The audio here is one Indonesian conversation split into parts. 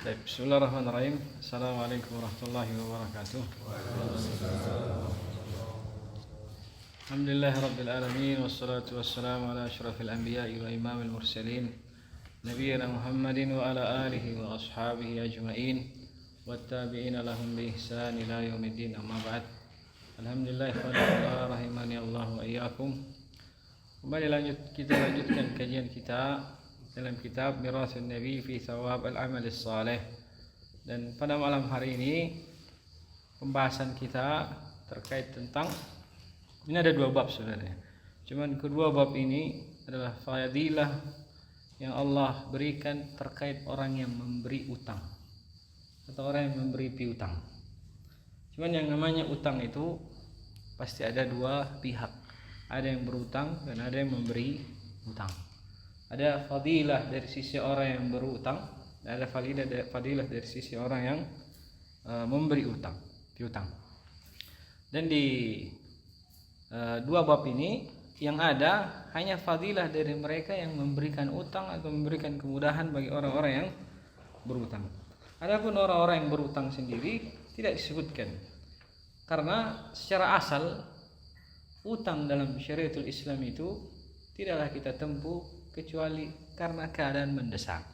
Bismillahirrahmanirrahim. Assalamualaikum warahmatullahi wabarakatuh. Alhamdulillahirabbil alamin wassalatu wassalamu ala asyrafil anbiya'i wa imamil mursalin nabiyyina Muhammadin wa ala alihi wa ashabihi ajma'in wattabi'ina lahum bi ihsan ila yaumiddin, amma ba'd. Alhamdulillah wa rahimani Allah wa iyyakum. Kembali kita lanjutkan kajian kita dalam kitab Mirathun Nabi fi Thawab al-Amal as-Salih. Dan pada malam hari ini pembahasan kita terkait tentang, ini ada dua bab sebenarnya. Cuman kedua bab ini adalah fadilah yang Allah berikan terkait orang yang memberi utang atau orang yang memberi piutang. Cuman yang namanya utang itu pasti ada dua pihak. Ada yang berutang dan ada yang memberi utang. Ada fadilah dari sisi orang yang berutang dan ada fadilah dari sisi orang yang memberi piutang. Dan di dua bab ini yang ada hanya fadilah dari mereka yang memberikan utang atau memberikan kemudahan bagi orang-orang yang berutang. Adapun orang-orang yang berutang sendiri tidak disebutkan. Karena secara asal utang dalam syariatul Islam itu tidaklah kita tempuh kecuali karena keadaan mendesak.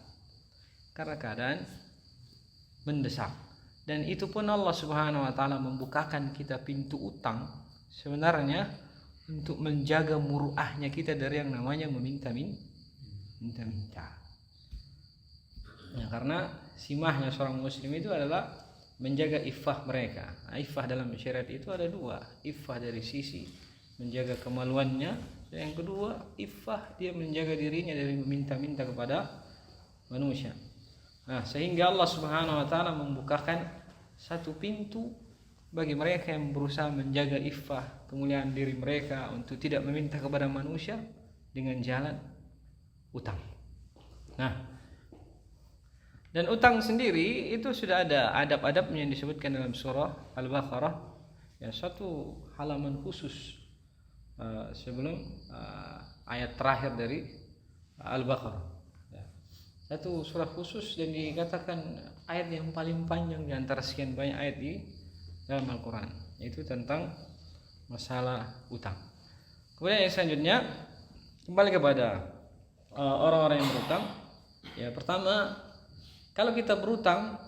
Dan itu pun Allah Subhanahu wa taala membukakan kita pintu utang sebenarnya untuk menjaga muruahnya kita dari yang namanya meminta-minta. Ya, karena simahnya seorang muslim itu adalah menjaga iffah mereka. Iffah dalam syariat itu ada dua. Iffah dari sisi menjaga kemaluannya, dan yang kedua iffah dia menjaga dirinya dari meminta-minta kepada manusia. Nah, sehingga Allah Subhanahu wa taala membukakan satu pintu bagi mereka yang berusaha menjaga iffah, kemuliaan diri mereka untuk tidak meminta kepada manusia dengan jalan utang. Nah, dan utang sendiri itu sudah ada adab-adabnya yang disebutkan dalam surah Al-Baqarah, ya, satu halaman khusus sebelum ayat terakhir dari Al-Baqarah, ya. Satu surah khusus dan dikatakan ayat yang paling panjang di antara sekian banyak ayat di dalam Al-Quran, yaitu tentang masalah utang. Kemudian yang selanjutnya kembali kepada orang-orang yang berutang. Ya, pertama, kalau kita berutang,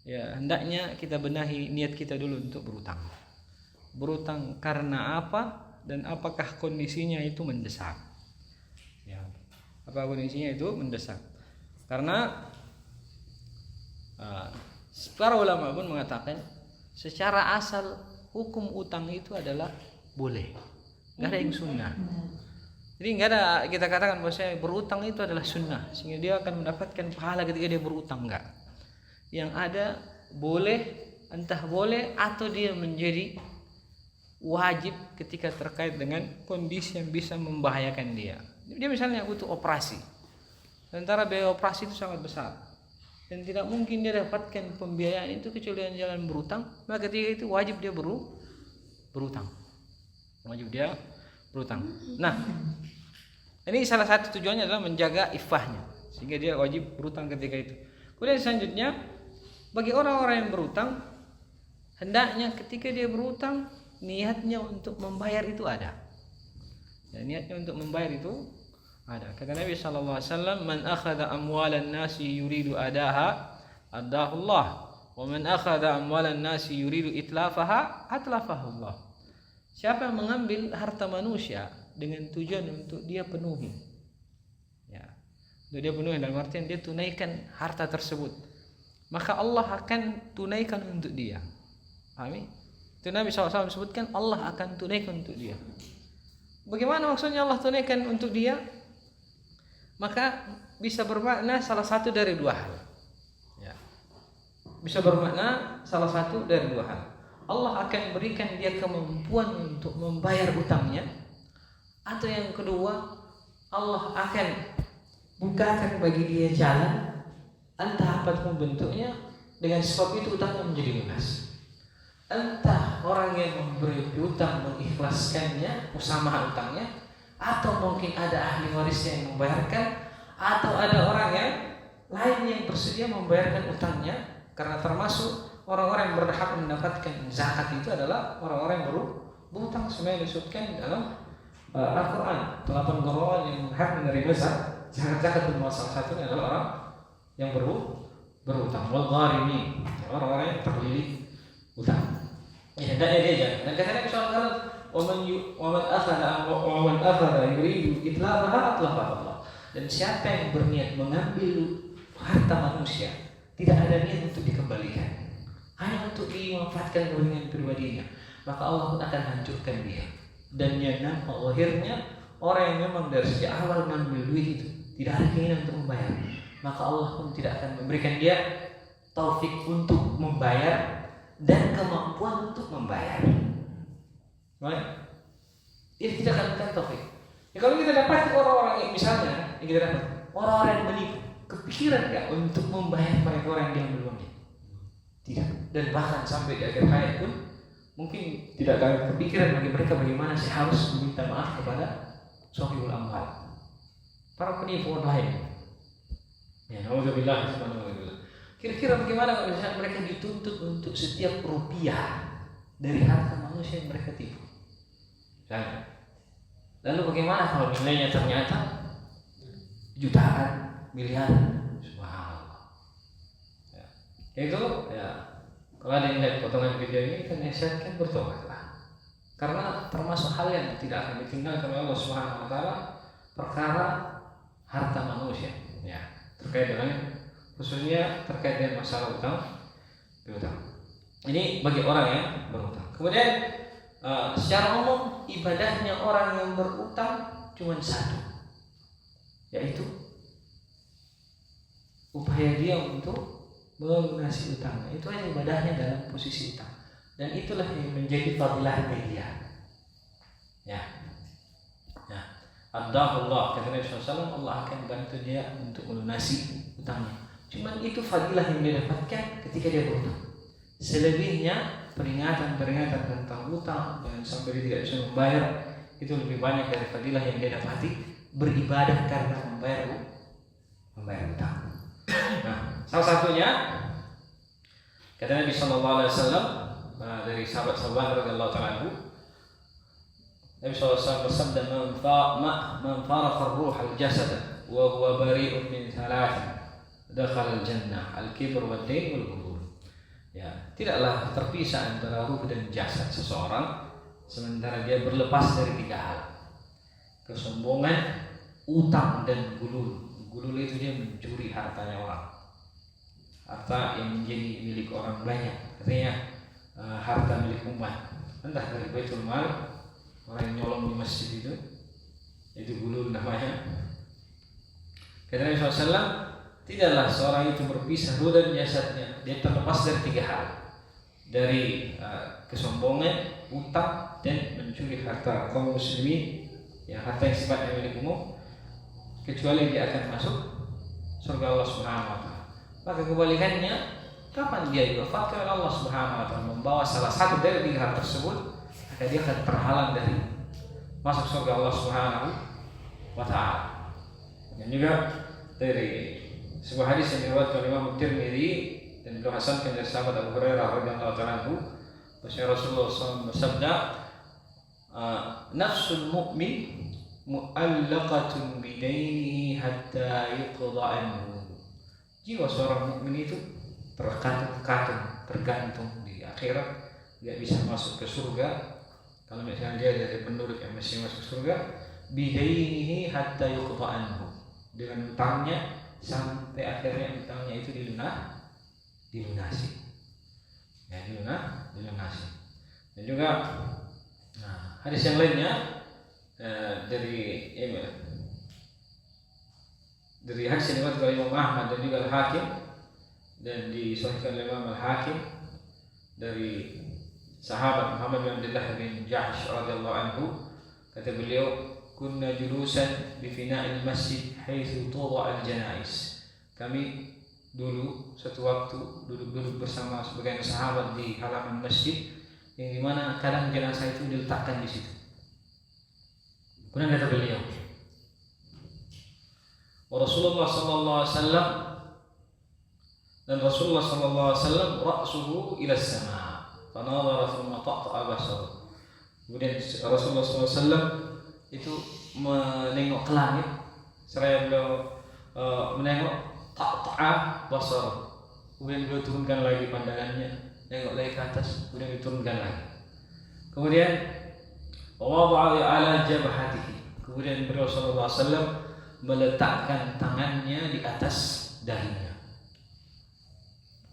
ya hendaknya kita benahi niat kita dulu untuk berutang. Berutang karena apa dan apakah kondisinya itu mendesak? Ya, apa kondisinya itu mendesak? Karena para ulama pun mengatakan secara asal hukum utang itu adalah boleh, nggak ada yang sunnah. Jadi nggak ada kita katakan bahwa saya berutang itu adalah sunnah sehingga dia akan mendapatkan pahala ketika dia berutang, enggak. Yang ada boleh, entah boleh atau dia menjadi wajib ketika terkait dengan kondisi yang bisa membahayakan dia. Dia misalnya butuh operasi, sementara biaya operasi itu sangat besar dan tidak mungkin dia dapatkan pembiayaan itu kecuali dengan jalan berutang, maka ketika itu wajib dia berutang. Nah, ini salah satu tujuannya adalah menjaga iffahnya sehingga dia wajib berutang ketika itu. Kemudian selanjutnya bagi orang-orang yang berutang, hendaknya ketika dia berutang niatnya untuk membayar itu ada. Dan niatnya untuk membayar itu ada. Kata Nabi sallallahu alaihi wasallam, "Man akhadha amwalan nasi yuridu adaha, adahu Allah. Wa man akhadha amwalan nasi yuridu itlafaha, atlafahu Allah." Siapa yang mengambil harta manusia dengan tujuan untuk dia penuhi, ya, untuk dia penuhi dalam artian dia tunaikan harta tersebut, maka Allah akan tunaikan untuk dia. Pahami? Itu Nabi SAW sebutkan Allah akan tunaikan untuk dia. Bagaimana maksudnya Allah tunaikan untuk dia? Maka bisa bermakna salah satu dari dua hal, ya. Bisa bermakna salah satu dari dua hal. Allah akan berikan dia kemampuan untuk membayar utangnya, atau yang kedua Allah akan bukakan bagi dia jalan, entah apapun bentuknya, dengan sebab itu utangnya menjadi lunas. Entah orang yang memberi utang mengikhlaskannya, musamaha utangnya, atau mungkin ada ahli waris yang membayarkan, atau ada orang yang lain yang bersedia membayarkan utangnya, karena termasuk orang-orang yang berhak mendapatkan zakat itu adalah orang-orang yang berutang, sebenarnya disebutkan dalam Al-Quran 8 golongan yang berhak menerima zakat itu salah satunya adalah orang yang berutang, wal gharimin, orang-orang yang terlilit utang. Ya, hendaknya dia jangan. Dan kata Nabi SAW, "Waman akhadha yuridu itlafaha atlafaha Allah." Dan siapa yang berniat mengambil harta manusia, tidak ada niat untuk dikembalikan, hanya untuk dimanfaatkan kepentingan pribadinya, maka Allah pun akan hancurkan dia. Dan yang nampak lahirnya orang yang memang dari sejak awal mengambil duit itu tidak ada keinginan untuk membayar, maka Allah pun tidak akan memberikan dia taufik untuk membayar dan kemampuan untuk membayar. Baik, dia tidak akan memberikan taufik. Ya, kalau kita dapat orang-orang yang misalnya, yang kita dapat orang-orang yang menipu, kepikiran nggak untuk membayar mereka orang yang diambil uangnya? Tidak. Dan bahkan sampai di akhir hayat pun mungkin tidak akan kepikiran bagi mereka bagaimana sih harus meminta maaf kepada sahibul amwal, para penipu online. Ya, alhamdulillah, subhanallah. Kira-kira bagaimana kalau misalnya mereka dituntut untuk setiap rupiah dari harta manusia yang mereka tipu? Lalu bagaimana kalau nilainya ternyata jutaan, miliaran? Subhanallah. Ya. Itu ya, kalau ada yang lihat potongan video ini kan nasihatkan bertobatlah. Karena termasuk hal yang tidak akan ditinggalkan oleh Allah Subhanahu wa taala perkara harta manusia, ya, terkait dengan khususnya terkait dengan masalah piutang. Ini bagi orang yang berutang. Kemudian secara umum ibadahnya orang yang berutang cuma satu, yaitu upaya dia untuk melunasi utangnya. Itu hanya ibadahnya dalam posisi utang, dan itulah yang menjadi fadilah dia. Ya, ya. Adahullah, kata Nabi SAW, Allah akan bantu dia untuk melunasi utangnya. Cuman itu fadilah yang dia dapatkan ketika dia berutang. Selebihnya peringatan-peringatan tentang utang dan sampai dia tidak bisa membayar, itu lebih banyak dari fadilah yang dia dapati beribadah karena membayar utang. Nah, salah satunya kata Nabi SAW dari sahabat-sahabat radhiyallahu ta'ala anhu, Nabi SAW bersabda, "Man farqa ar-ruh al-jasad wa huwa bari'un min thalathin dakhala al-jannah al-kibr wad-dain wal-ghurur." Ya, tidaklah terpisah antara ruh dan jasad seseorang sementara dia berlepas dari 3 hal: kesombongan, utang, dan gulul. Gulul itu dia mencuri hartanya orang, harta yang menjadi milik orang banyak, artinya harta milik umat, entah dari Baitul Mal, orang yang nyolong di masjid itu gulul namanya. Kata Nabi SAW, tidaklah seorang itu berpisah ruh dan jasadnya, dia terlepas dari 3 hal, dari kesombongan, utang, dan mencuri harta kaum muslimin, ya, harta yang sifatnya milik umum, kecuali dia akan masuk surga Allah Subhanahu wa taala. Maka kebalikannya, kapan dia diwafatkan oleh Allah Subhanahu wa taala membawa salah satu dari 3 hal tersebut, maka dia akan terhalang dari masuk surga Allah Subhanahu wa taala. Dan juga dari sebuah hadis yang diriwayatkan oleh Imam Tirmidzi dan dihasankan dari sahabat Abu Hurairah radhiyallahu ta'ala anhu, bahwa Rasulullah SAW bersabda, "Nafsul mu'min mu'allaqatun bidainihi hatta yuqda anhu." Jiwa seorang mukmin itu tergantung di akhirat, dia bisa masuk ke surga kalau misalnya dia dari penduduk yang masih masuk surga, bidainihi hatta yuqda anhu, dengan utangnya sampai akhirnya utangnya itu dilunasi. Ya, dilunasi. Dan juga hadis yang lainnya dari hadis yang diriwayatkan oleh Imam Ahmad dan juga Al-Hakim, dan disahihkan oleh Imam Al-Hakim dari sahabat Muhammad bin Abdullah bin Jahsh radhiyallahu anhu, kata beliau, "Kunna julusan bi fina'il masjid haitsu tuwa al-janais." Kami dulu satu waktu duduk bersama sebagian sahabat di halaman masjid yang dimana kadang jenazah itu diletakkan di situ. Kemudian kata beliau, "Wa Rasulullah sallallahu alaihi wasallam Dan Rasulullah sallallahu alaihi wasallam ra'suhu ila as-sama', fanadhara thumma taqta'a basaruhu. Kemudian Rasulullah sallallahu alaihi wasallam itu menengok ke langit, seraya beliau menengok taqta'a basaruhu. Kemudian beliau turunkan lagi pandangannya, nengok lagi ke atas, kemudian diturunkan lagi. Kemudian wada'a ala jabhatihi. Kemudian beliau sallallahu alaihi wasallam meletakkan tangannya di atas dahinya.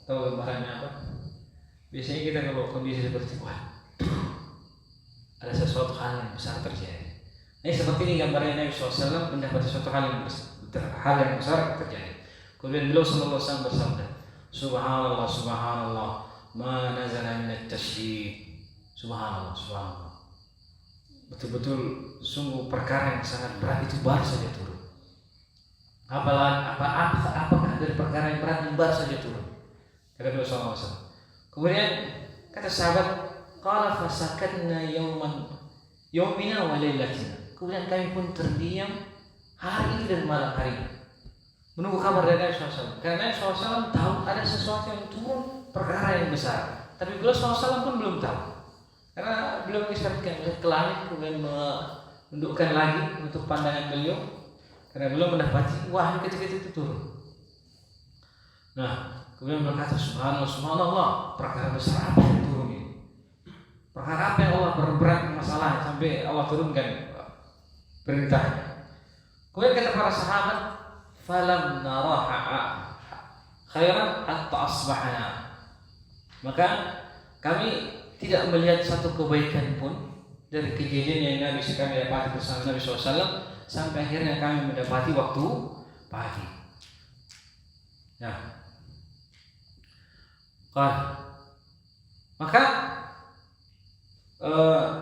Tahu gambarannya apa? Biasanya kita kalau kondisi seperti wah, ada sesuatu hal yang besar terjadi. Ini seperti ini gambarnya Nabi SAW mendapati sesuatu hal yang besar terjadi. Kemudian beliau sallallahu alaihi wasallam bersabda, Subhanallah, Subhanallah, ma nazala min at-tashdid. Subhanallah, Subhanallah. Betul-betul sungguh perkara yang sangat berat itu baru saja turun. Apakah dari perkara yang berat yang baru saja turun? Kata Nabi sallallahu alaihi wasallam. Kemudian kata sahabat, qala fasakatna yawmina wa lailatina. Kemudian kami pun terdiam hari itu dan malam hari, menunggu kabar dari Nabi SAW. Karena Nabi SAW tahu ada sesuatu yang turun, perkara yang besar. Tapi beliau SAW pun belum tahu. Karena beliau mengisyaratkan melihat ke langit, kemudian menundukkan lagi untuk pandangan beliau. Karena beliau mendapati wahyu ketika itu turun. Nah, kemudian berkata Subhanallah, Subhanallah, perkara besar apa yang turun ini? Perkara apa yang Allah berberat masalah sampai Allah turunkan perintahnya? Kemudian kata para sahabat, falam naraha khairan hatta asbahna. Maka kami tidak melihat satu kebaikan pun dari kejadian yang kami dapati bersama Nabi SAW sampai akhirnya kami mendapati waktu pagi. Nah, maka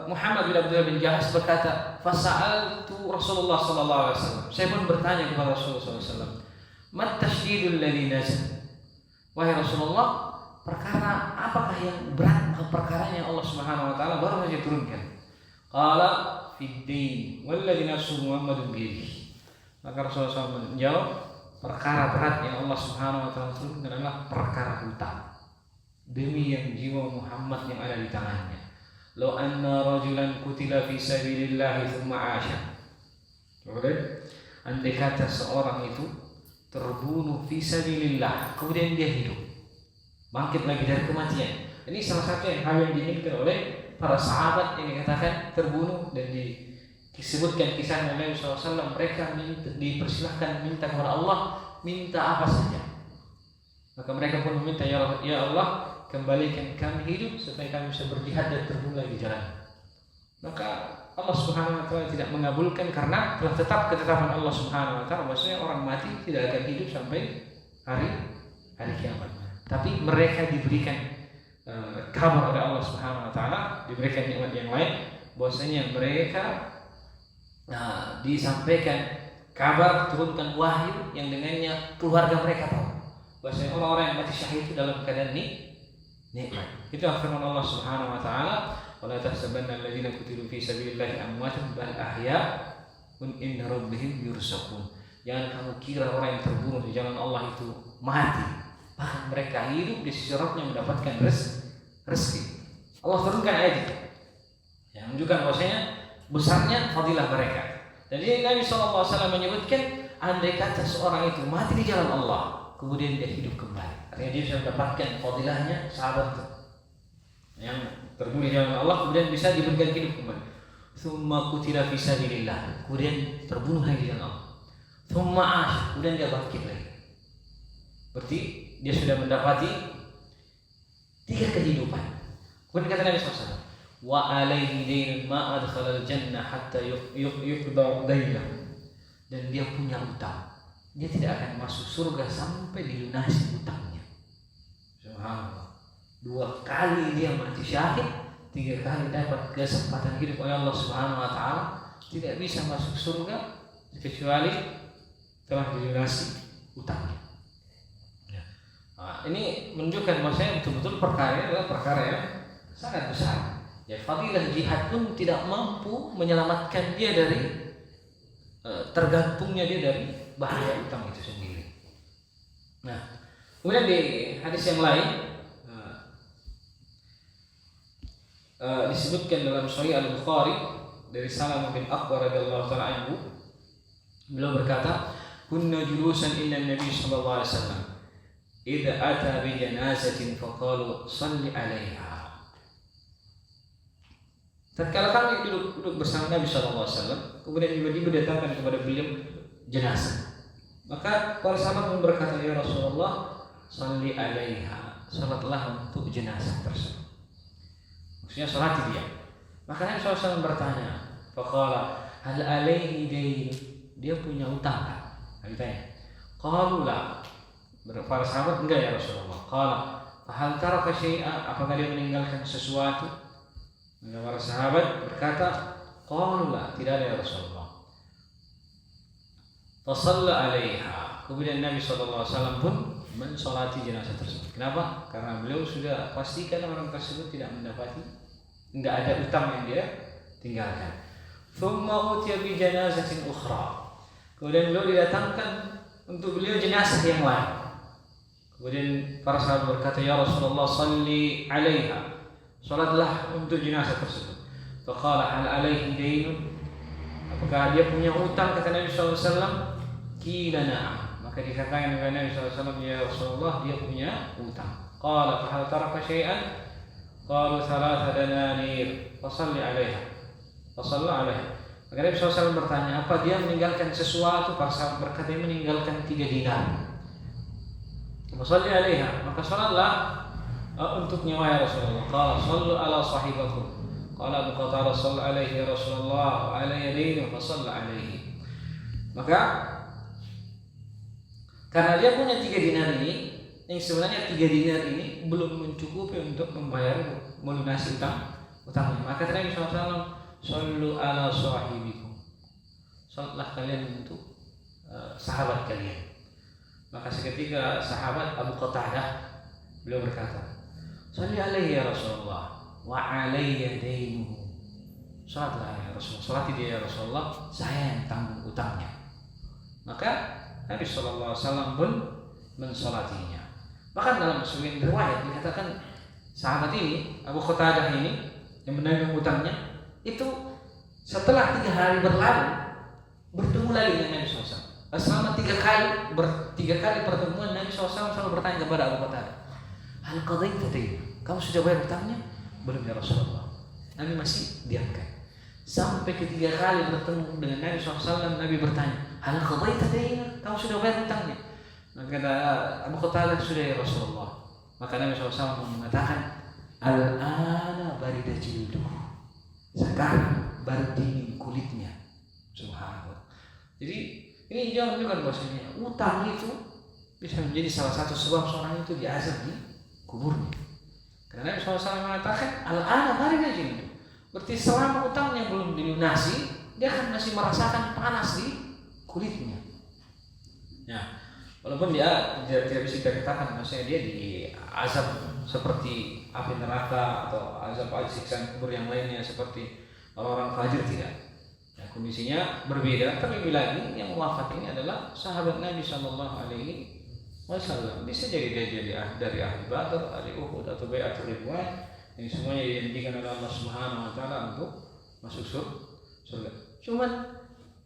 Muhammad bin Abdullah bin Jahas berkata, fasa'altu Rasulullah sallallahu alaihi wasallam. Saya pun bertanya kepada Rasulullah sallallahu alaihi wasallam, "Mat tasydidul ladzi nazal?" Wahai Rasulullah, perkara apakah yang berat, perkara yang Allah Subhanahu wa taala baru saja turunkan? Qala fid din walladzi nafsu Muhammadun biyadihi. Maka Rasulullah SAW menjawab, perkara berat yang Allah Subhanahu wa taala turunkan adalah perkara hutang. Demi yang jiwa Muhammad yang ada di tangannya. Law anna rajulan qutila fi sabilillah thumma 'asha. Andai kata seorang itu terbunuh fi sabilillah, kemudian dia hidup, bangkit lagi dari kematian. Ini salah satu hal yang diinginkan oleh para sahabat yang dikatakan terbunuh dan disebutkan kisah Nabi SAW. Mereka dipersilahkan minta kepada Allah, minta apa saja. Maka mereka pun meminta, ya Allah, kembalikan kami hidup supaya kami bisa berjihad dan terbunuh di jalan. Maka Allah Subhanahu wa taala tidak mengabulkan karena telah tetap ketetapan Allah Subhanahu wa taala bahwasanya orang mati tidak akan hidup sampai hari kiamat. Tapi mereka diberikan kabar oleh Allah Subhanahu wa taala, diberikan nikmat yang lain bahwasanya mereka disampaikan kabar, turunkan wahyu yang dengannya keluarga mereka tahu bahwasanya orang-orang yang mati syahid itu dalam keadaan nikmat. Itu firman Allah Subhanahu wa taala, "Wala tahsabanna alladziina qutilu fi sabilillahi amwatan bal ahya'un inda rabbihim yurzaqun." Jangan kamu kira orang yang terbunuh di jalan Allah itu mati, bahkan mereka hidup di sisi Rabbnya mendapatkan rezeki. Allah turunkan ayat itu yang menunjukkan bahwasanya besarnya fadilah mereka. Jadi Nabi SAW menyebutkan, andai kata seorang itu mati di jalan Allah, kemudian dia hidup kembali, artinya dia bisa mendapatkan fadilahnya sahabat itu yang terbunuh di jalan Allah, kemudian bisa diberikan hidup kembali. Tsumma qutila fi sabilillah, kemudian terbunuh lagi di jalan Allah. Tsumma ash, kemudian dia bangkit lagi. Berarti dia sudah mendapati 3 kehidupan. Kemudian kata Nabi SAW, wa alaihi dainun ma adkhala al-jannah hatta yuqda dailah. Dan dia punya utang, dia tidak akan masuk surga sampai dilunasi utangnya. Subhanallah. 2 kali dia mati syahid, 3 kali dapat kesempatan hidup oleh Allah Subhanahu wa taala, tidak bisa masuk surga kecuali telah dilunasi utangnya. Ini menunjukkan bahwasanya betul-betul perkara ini adalah perkara yang sangat besar. Ya, fadilah jihad pun tidak mampu menyelamatkan dia dari tergantungnya dia dari bahaya utang itu sendiri. Nah, Kemudian di hadis yang lain disebutkan dalam Sahih Al-Bukhari dari Salamah bin Aqwa radhiyallahu taala anhu, beliau berkata, "Kunna julusan inna Nabi sallallahu alaihi wasallam idza ata bi janazatin faqalu shalli 'alaiha." Tatkala kami duduk bersama Nabi sallallahu alaihi wasallam, kemudian tiba-tiba datangkan kepada beliau jenazah. Maka para sahabat pun berkata, "Ya Rasulullah, shalli 'alaiha." Salatlah untuk jenazah tersebut. Maksudnya salati dia. Maka Nabi SAW bertanya, faqala hal alaihi dain, dia punya utang tak? Nabi tanya. Qalu la. Para sahabat, enggak ya Rasulullah. Qala fahal taraka syai'an, apakah dia meninggalkan sesuatu? Maka para sahabat berkata, qalu la, tidak ada ya Rasulullah. Fasalla 'alaiha. Kemudian Nabi SAW pun mensolati jenazah tersebut. Kenapa? Karena beliau sudah pastikan orang tersebut tidak ada utang yang dia tinggalkan. Thumma utiya bi janazatin ukhra. Kemudian beliau didatangkan untuk beliau jenazah yang lain. Kemudian para sahabat berkata, "Ya Rasulullah, salli 'alaiha." Salatlah untuk jenazah tersebut. Faqala hal 'alaihi dainun? Apakah dia punya utang? Kata Nabi sallallahu alaihi wasallam. Qila na'am. Maka dikatakan kepada Nabi sallallahu alaihi wasallam, "Ya Rasulullah, dia punya utang." Qala fa hal taraka syai'an? Qalu thalatha dananir. Fasalli 'alaiha. Fasalla 'alaiha. Maka Nabi sallallahu alaihi wasallam bertanya, apa dia meninggalkan sesuatu? Para sahabat berkata, dia meninggalkan 3 dinar. Fasalli 'alaiha. Maka salatlah untuknya wahai Rasulullah. Qala sallu 'ala sahibakum. Qala Abu Qatadah, sallu 'alaihi ya Rasulullah wa 'alayya dainu fa shalla 'alaihi. Maka karena dia punya 3 dinar ini, yang sebenarnya 3 dinar ini belum mencukupi untuk membayar melunasi utangnya. Maka Nabi SAW, sallu 'ala sahibikum. Salatlah kalian untuk sahabat kalian. Maka seketika sahabat Abu Qatadah, beliau berkata, "Shalli 'alaihi ya Rasulullah wa 'alayya dainuhu." Salatlah ya Rasulullah, salati dia ya Rasulullah, saya yang tanggung utangnya. Maka Nabi SAW pun mensolatinya. Bahkan dalam sebuah riwayat dikatakan sahabat ini, Abu Qatadah ini yang menanggung utangnya, itu setelah 3 hari berlalu bertemu lagi dengan Nabi SAW. Selama 3 kali pertemuan, Nabi SAW selalu bertanya kepada Abu Qatadah, "Hal qadaita dain? Kamu sudah bayar utangnya?" "Belum ya Rasulullah." Nabi masih diamkan. Sampai ketiga kali bertemu dengan Nabi SAW, Nabi bertanya, "Hal qadaita dain? Kamu sudah bayar utangnya?" Maka kata Abu Qatadah, "Sudah ya Rasulullah." Maka Nabi SAW mengatakan, "Al-ana barida jilduhu." Sekarang baru dingin kulitnya. Subhanallah. Jadi ini jangan menunjukkan bahwasanya utang itu bisa menjadi salah satu sebab seorang itu diazab di kuburnya. Karena Nabi SAW mengatakan, "Al-ana barida jilduhu." Berarti selama utangnya belum dilunasi, dia akan masih merasakan panas di kulitnya. Ya, walaupun dia tidak bisa dikatakan, maksudnya dia diazab seperti api neraka atau azab siksaan kubur yang lainnya seperti orang-orang fajir, tidak. Ya, kondisinya berbeda. Terlebih lagi yang wafat ini adalah sahabat Nabi Shallallahu Alaihi Wasallam. Bisa jadi dia dari ahli Badar, ahli Uhud atau Bai'atul Ridwan. Ini semuanya dijanjikan oleh Allah Subhanahu Wa Taala untuk masuk surga. Cuman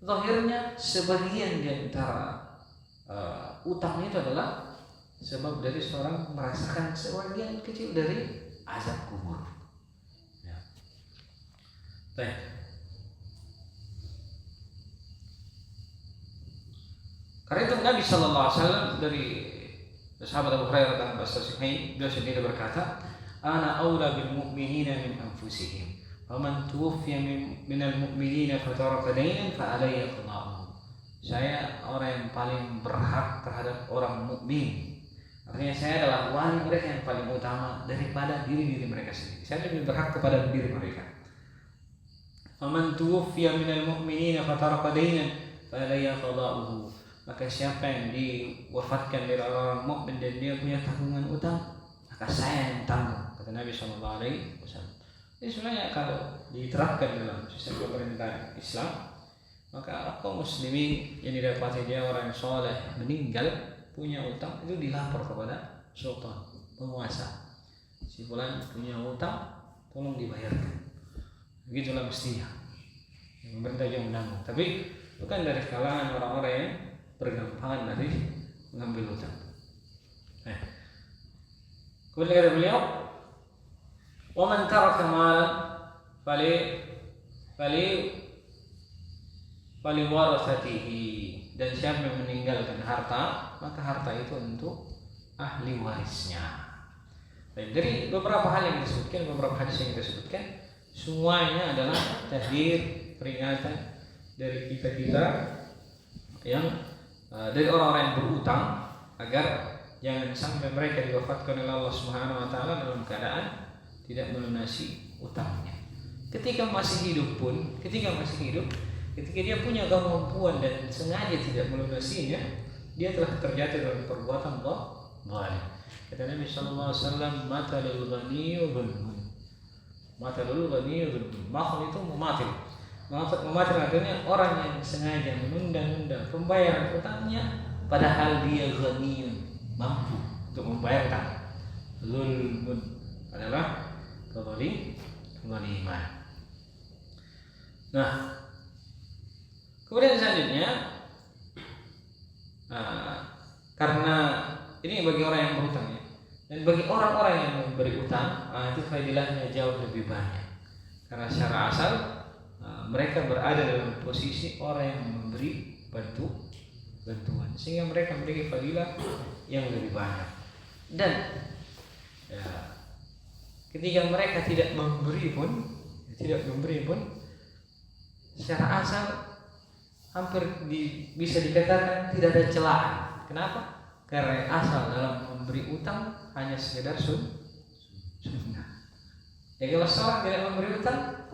zahirnya sebagian di antara utang itu adalah sebab dari seorang merasakan sebagian kecil dari azab kubur. Ya. Baik. Karena itu Nabi Sallallahu Alaihi Wasallam dari sahabat Abu Hurairah dan Abu Sa'id, beliau sendiri berkata, "Ana aula bil mu'minina min anfusihim. Faman tuwfiya minal mu'minina fataraka dainan fa alayya qada'uhu." Saya orang yang paling berhak terhadap orang mukmin. Artinya saya adalah wali mereka yang paling utama daripada diri mereka sendiri. Saya lebih berhak kepada diri mereka. Faman tuwfiya minal mu'minina fataraka dainan fa alayya qada'uhu. Maka siapa yang diwafatkan dari orang mukmin dan dia punya tanggungan utang, maka saya yang tanggung, kata Nabi Sallallahu Alaihi Wasallam. Ini sebenarnya kalau diterapkan dalam sistem pemerintahan Islam, maka kaum muslimin yang didapati dia orang yang soleh meninggal punya utang itu dilapor kepada sultan, penguasa. Si fulan punya utang, tolong dibayarkan. Begitulah mestinya. Pemerintah yang menanggung. Tapi bukan dari kalangan orang-orang yang bergampangan dari mengambil utang. Kemudian kata beliau, "Wa man taraka malan fali warasatihi." Dan siapa yang meninggalkan harta, maka harta itu untuk ahli warisnya. Dan dari beberapa hal yang disebutkan, beberapa hadis yang kita sebutkan, semuanya adalah tahdzir, peringatan dari kita yang dari orang-orang yang berutang agar jangan sampai mereka diwafatkan oleh Allah Subhanahu wa taala dalam keadaan tidak melunasi utangnya. Ketika masih hidup, ketika dia punya kemampuan dan sengaja tidak melunasinya, dia telah terjatuh dalam perbuatan zalim. Kata Nabi sallallahu alaihi wasallam, "Matalul ghaniyyu dzulmun." Matalul ghaniyyu dzulmun. Makhluk itu mematil. Mematil artinya orang yang sengaja menunda-nunda pembayaran utangnya padahal dia ghaniyun, mampu untuk membayar utang. Dzulmun adalah kezaliman. Nah, kemudian selanjutnya, karena ini bagi orang yang berutang ya, dan bagi orang-orang yang memberi utang, itu faedahnya jauh lebih banyak. Karena secara asal mereka berada dalam posisi orang yang memberi bantuan, sehingga mereka memiliki fadilah yang lebih banyak. Dan ketika mereka tidak memberi pun, secara asal hampir bisa dikatakan tidak ada celaan. Kenapa? Karena asal dalam memberi utang hanya sekedar sunnah. Ya kalau seorang tidak memberi utang,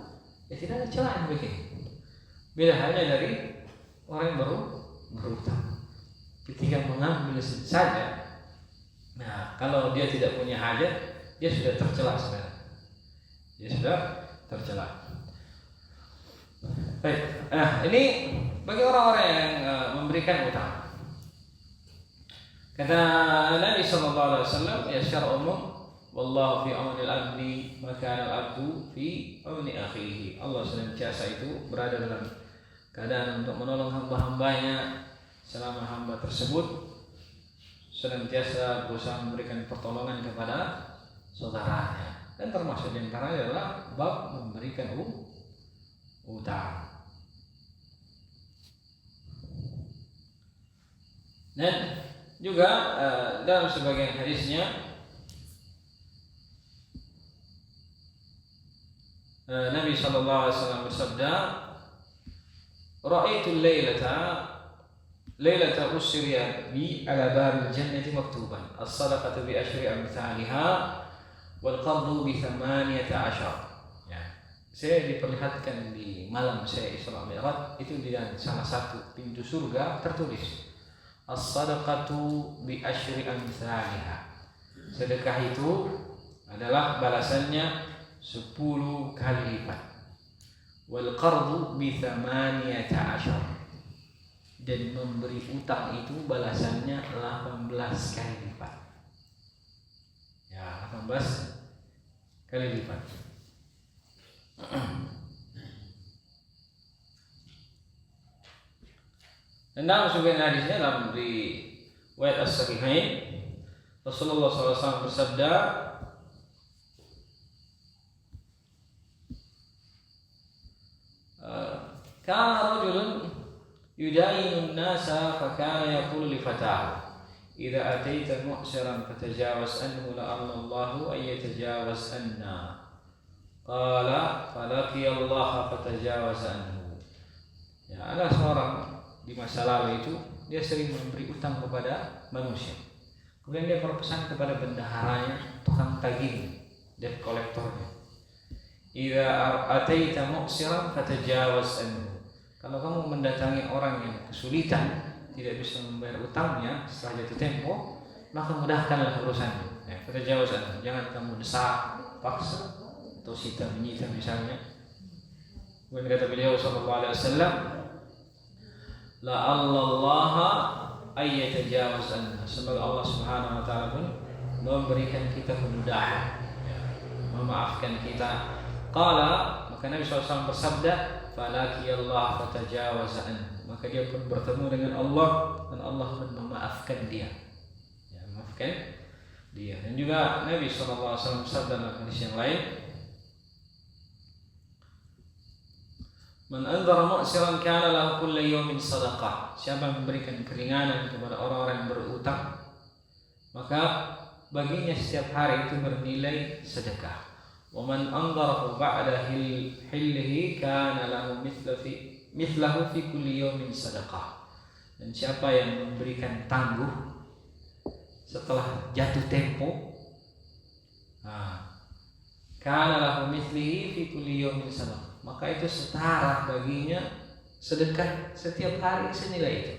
ya tidak ada celaan begitu. Beda halnya dari orang yang baru berutang. Ketika mengambil saja, nah kalau dia tidak punya hajat, dia sudah tercela sebenarnya. Baik, ini bagi orang-orang yang memberikan utang. Kata Nabi sallallahu alaihi wasallam, ya secara umum, wallahu fi auni al-abdi maka al-abdu fi auni akhihi. Allah senantiasa itu berada dalam keadaan untuk menolong hamba-hambanya selama hamba tersebut senantiasa berusaha memberikan pertolongan kepada saudaranya. Dan termasuk di antaranya adalah bab memberikan utang. Dan juga dalam sebagian hadisnya Nabi sallallahu alaihi wasallam bersabda, "Ra'aitu lailata usriya bi ala babil jannati maktuban as-sadaqatu bi asyri amsalha wal qardu bi 18." Ya. Saya diperlihatkan di malam saya Isra Mi'raj itu di salah satu pintu surga tertulis as-sadaqatu bi asyri amsalha. Sedekah itu adalah balasannya 10 kali lipat. Wal qardu bi 18. Dan memberi utang itu balasannya 18 kali lipat. Ya, 18 kali lipat. Dan dalam sebagian hadisnya dalam riwayat as-sahihain Rasulullah SAW bersabda, kana rajulun yudayinu an-nasa fa kana yaqulu li fatahu idza ataita mu'siran fatajawaz anhu la'alla Allahu an yatajawaz anna. Qala falaqiya Allah fatajawaz anhu. Ya, ada seorang di masa lalu itu dia sering memberi utang kepada manusia. Kemudian dia berpesan kepada bendaharanya, tukang tagih dan kolektornya. Idza ataita mu'siran fatajawaz anhu. Kalau kamu mendatangi orang yang kesulitan, tidak bisa membayar utangnya setelah jatuh tempo, maka mudahkanlah urusannya. Fatajawaz anhu. Jangan kamu desak, paksa atau sita menyita misalnya. Kemudian kata beliau sallallahu alaihi wasallam, la'allallaha ayyatajawaz anha. Semoga Allah Subhanahu wa taala pun memberikan kita kemudahan, ya, memaafkan kita. Qala, maka Nabi SAW bersabda, falaki Allah fatajawaz anhu. Maka dia pun bertemu dengan Allah dan Allah pun memaafkan dia. Ya, memaafkan dia. Dan juga Nabi SAW bersabda dalam hadis yang lain, man anzara mu'siran kana lahu kullu yawmin sadaqah. Siapa yang memberikan keringanan kepada orang-orang yang berutang, maka baginya setiap hari itu bernilai sedekah. Wa man anzarahu ba'da hillihi kana lahu mithlahu fi kulli yawmin sadaqah. Dan siapa yang memberikan tangguh setelah jatuh tempo, kana lahu mithlihi fi kulli yawmin sadaqah, maka itu setara baginya sedekah setiap hari senilai itu.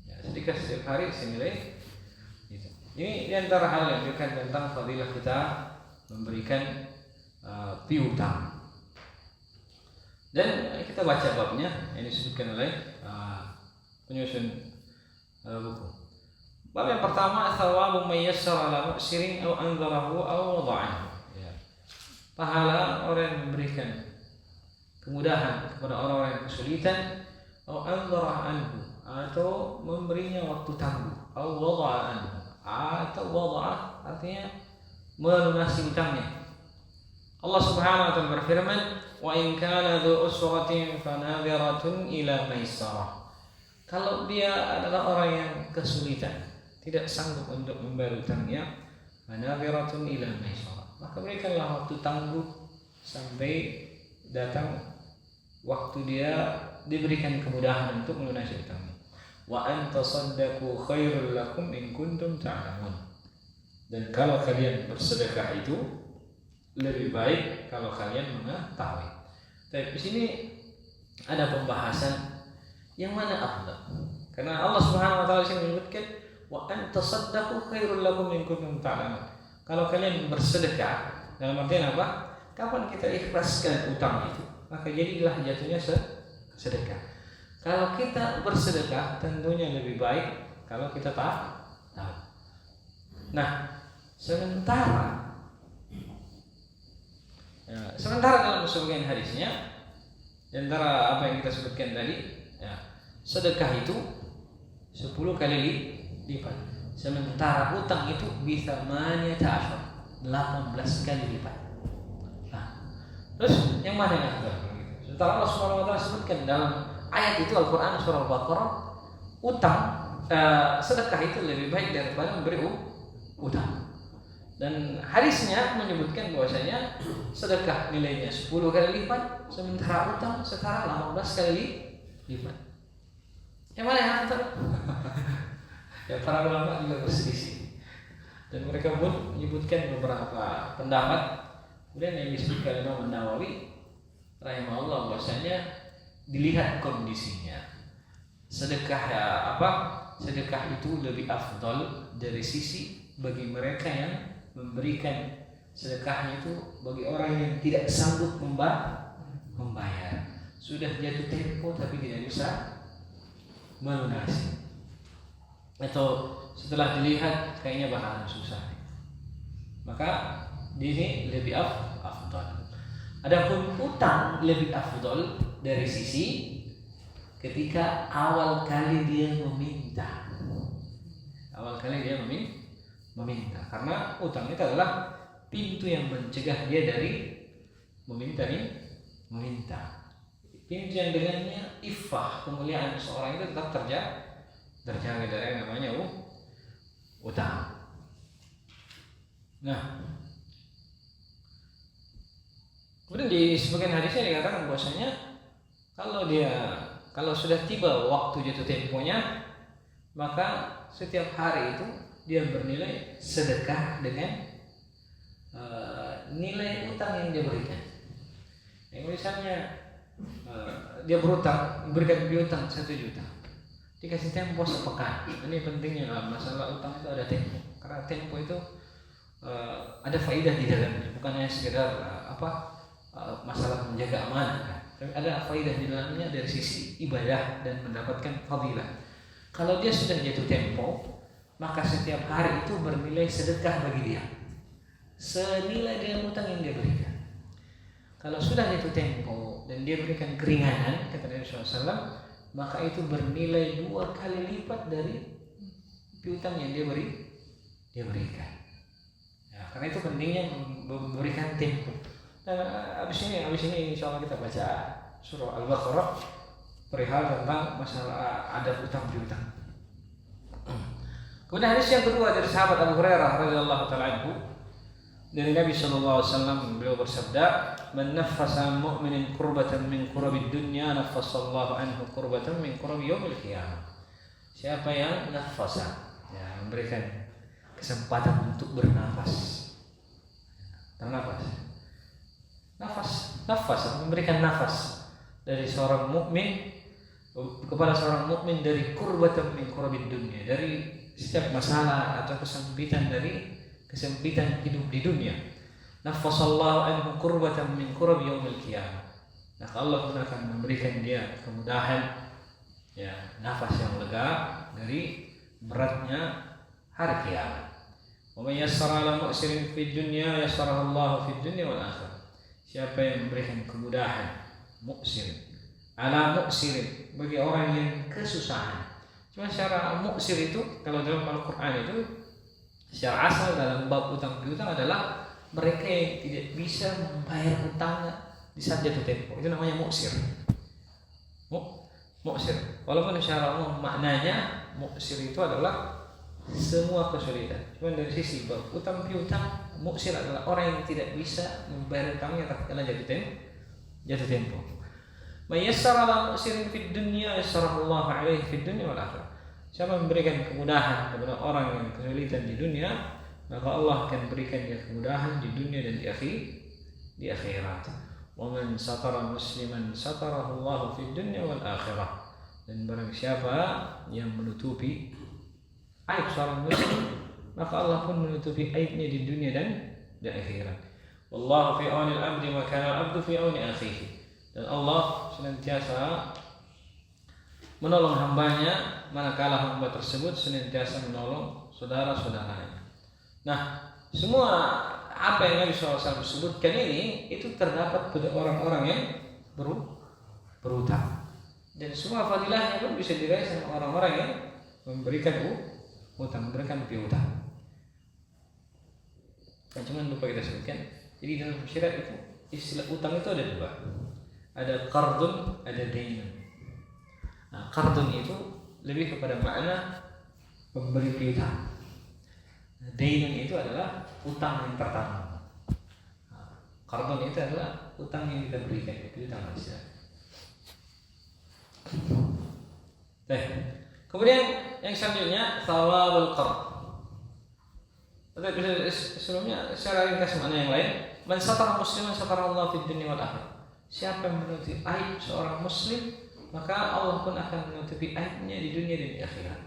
Ya, sedekah setiap hari senilai itu. Ini diantara hal yang menunjukkan tentang fadilah kita memberikan piutang. Dan kita baca babnya yang disebutkan oleh penyusun buku. Bab yang pertama, thawabu may yassara ala mu'sirin aw anzarahu aw wada'ahu. Ya. Pahala orang yang memberikan kemudahan kepada orang-orang yang kesulitan, aw anzara anhu, atau memberinya waktu tangguh, aw wada'a anhu, atau wada'a artinya melunasi utangnya. Allah Subhanahu wa taala berfirman, wa in kana dzu usratin fanadhiratun ila maisarah. Kalau dia adalah orang yang kesulitan, tidak sanggup untuk membayar utangnya, fanadhiratun ila maisarah, maka berikanlah waktu tangguh sampai datang waktu dia diberikan kemudahan untuk melunasi utangnya. Wa an tasaddaqu khairul lakum in kuntum ta'lamun. Dan kalau kalian bersedekah itu lebih baik kalau kalian mengetahui. Tapi di sini ada pembahasan yang mana afdal. Karena Allah Subhanahu wa taala sini menyebutkan wa an tasaddaqu khairul lakum in kuntum ta'lamun. Kalau kalian bersedekah, dalam artian apa? Kapan kita ikhlaskan utang itu, maka jadilah jatuhnya sedekah. Kalau kita bersedekah, tentunya lebih baik kalau kita tahu. Nah, sementara dalam sebagian hadisnya, antara apa yang kita sebutkan tadi, ya, sedekah itu 10 kali lipat. Sementara utang itu bisa 18 kali lipat. Nah, terus yang mana yang afdal? Sementara Allah Subhanahu wa taala sebutkan dalam ayat itu Al-Qur'an surah Al-Baqarah, utang sedekah itu lebih baik daripada memberi utang. Dan hadisnya menyebutkan bahwasanya sedekah nilainya 10 kali lipat, sementara utang setara 18 kali lipat. Yang mana yang afdal? Ya, para ulama juga berselisih. Dan mereka pun menyebutkan beberapa pendapat. Kemudian yang disebutkan Imam Nawawi rahimahullah bahwasanya dilihat kondisinya. Sedekah itu lebih afdal dari sisi bagi mereka yang memberikan sedekahnya itu bagi orang yang tidak sanggup membayar. Sudah jatuh tempo tapi tidak bisa melunasi. Atau setelah dilihat kayaknya bakalan susah. Maka di sini lebih afdal. Adapun utang lebih afdal dari sisi ketika awal kali dia meminta. Meminta, karena utang itu adalah pintu yang mencegah dia dari meminta. Pintu yang dengannya iffah, kemuliaan seorang itu tetap terjaga dari yang namanya utang. Nah, kemudian di sebagian hadisnya dikatakan bahwasanya kalau sudah tiba waktu jatuh temponya, maka setiap hari itu dia bernilai sedekah dengan nilai utang yang dia berikan. Yang misalnya dia berutang, berikan piutang 1 juta, dikasih tempo sepekan. Ini pentingnya dalam masalah utang itu ada tempo, karena tempo itu ada faidah di dalamnya, bukan hanya sekedar masalah menjaga amanah, tapi ada faidah di dalamnya dari sisi ibadah dan mendapatkan fadilah. Kalau dia sudah jatuh tempo, maka setiap hari itu bernilai sedekah bagi dia, senilai dengan utang yang dia berikan. Kalau sudah jatuh tempo dan dia berikan keringanan, kata Nabi SAW, maka itu bernilai 2 kali lipat dari piutang yang dia berikan. Ya, karena itu pentingnya memberikan tempo. Dan abis ini insya Allah kita baca surah Al-Baqarah perihal tentang masalah adab utang piutang. Kemudian hadis yang kedua dari sahabat Abu Hurairah radhiyallahu taala anhu, dari Nabi sallallahu alaihi wasallam, beliau bersabda, "Man naffasa mu'minin kurbatan min kurabid dunya, naffasallahu anhu kurbatan min kurabi yaumil qiyamah." Siapa yang nafasa, ya, memberikan kesempatan untuk bernafas. Nafas, memberikan nafas dari seorang mukmin kepada seorang mukmin dari kurbatan min kurabid dunya, dari setiap masalah atau kesempitan dari kesempitan hidup di dunia. Naffasallahu anhu kurbatan min kurabi yaumil qiyamah. Maka Allah pun akan memberikan dia kemudahan, ya, nafas yang lega dari beratnya hari kiamat. Wa may yassara 'ala mu'sirin fid dunya yassarahu Allah fid dunya wal akhirah. Siapa yang memberikan kemudahan mu'sirin, ala mu'sirin, bagi orang yang kesusahan. Cuma secara mu'sir itu kalau dalam Al-Qur'an itu secara asal dalam bab utang piutang adalah mereka yang tidak bisa membayar utangnya di saat jatuh tempo. Itu namanya mu'sir. Mu'sir. Walaupun secara umum maknanya mu'sir itu adalah semua kesulitan. Cuma dari sisi bab utang piutang, mu'sir adalah orang yang tidak bisa membayar utangnya tatkala jatuh tempo. May yassara 'ala mu'sirin fid dunya yassarahu Allah 'alaihi fid dunya wal akhirah. Siapa memberikan kemudahan kepada orang yang kesulitan di dunia, maka Allah akan berikan dia kemudahan di dunia dan di akhirat. Wa man satara musliman satarahu Allah fid dunya wal akhirah. Dan barang siapa yang menutupi aib seorang muslim, maka Allah pun menutupi aibnya di dunia dan di akhirat. Wallahu fi auni al-'abdi wa kana al-'abdu fi auni akhihi. Dan Allah senantiasa menolong hambanya manakala hamba tersebut senantiasa menolong saudara-saudaranya. Nah, semua apa yang Nabi SAW sebutkan ini itu terdapat pada orang-orang yang berutang. Dan semua fadilahnya pun bisa diraih sama orang-orang yang memberikan utang, memberikan piutang. Kan cuma lupa kita sebutkan. Jadi dalam syariat itu istilah utang itu ada 2. Ada qardun, ada dainun. Nah, qardun itu lebih kepada makna pemberi piutang. Nah, dainun itu adalah utang yang pertama. Nah, qardun itu adalah utang yang kita berikan, piutang manusia. Kemudian yang selanjutnya thawabul qard. Sebelumnya secara ringkas makna yang lain, man satara musliman satara Allah fid dunya wal akhirah. Siapa yang menutupi aib seorang muslim, maka Allah pun akan menutupi aibnya di dunia dan di akhirat.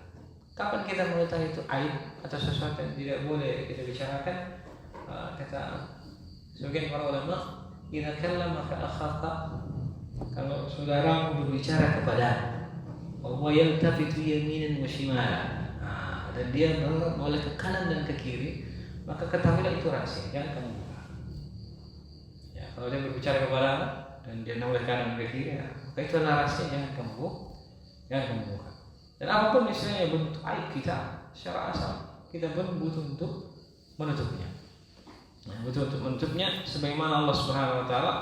Kapan kita mengetahui itu aib atau sesuatu yang tidak boleh kita bicarakan? Kata sebagian para ulama, idza kallama ka akhaka, kalau saudara berbicara kepada wa yaltafitu yaminan wa shimalan, dan dia menoleh ke kanan dan ke kiri, maka ketahuilah itu rahasia, jangan kamu buka. Ya, kalau dia berbicara kepada dan dia noleh kanan ke kiri, maka itu adalah rahasia, jangan kamu buka. Dan apapun misalnya bentuk aib kita secara asal, kita pun butuh untuk menutupnya. Butuh untuk menutupnya, sebagaimana Allah Subhanahu Wa Taala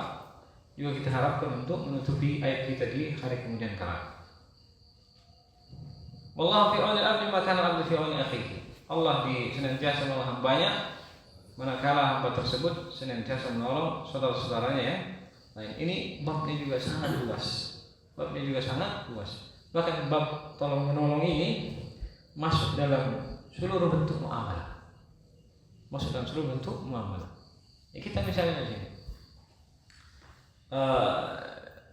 juga kita harapkan untuk menutupi aib kita di hari kemudian kelak. Wallahu fi auni al-'abdi ma kana al-'abdu fi auni akhihi. Allah senantiasa menolong hambanya manakala hamba tersebut senantiasa menolong saudara-saudaranya yang lain. Ini babnya juga sangat luas. Bahkan bab tolong menolong ini masuk dalam seluruh bentuk muamalah. Ya, kita misalnya di sini.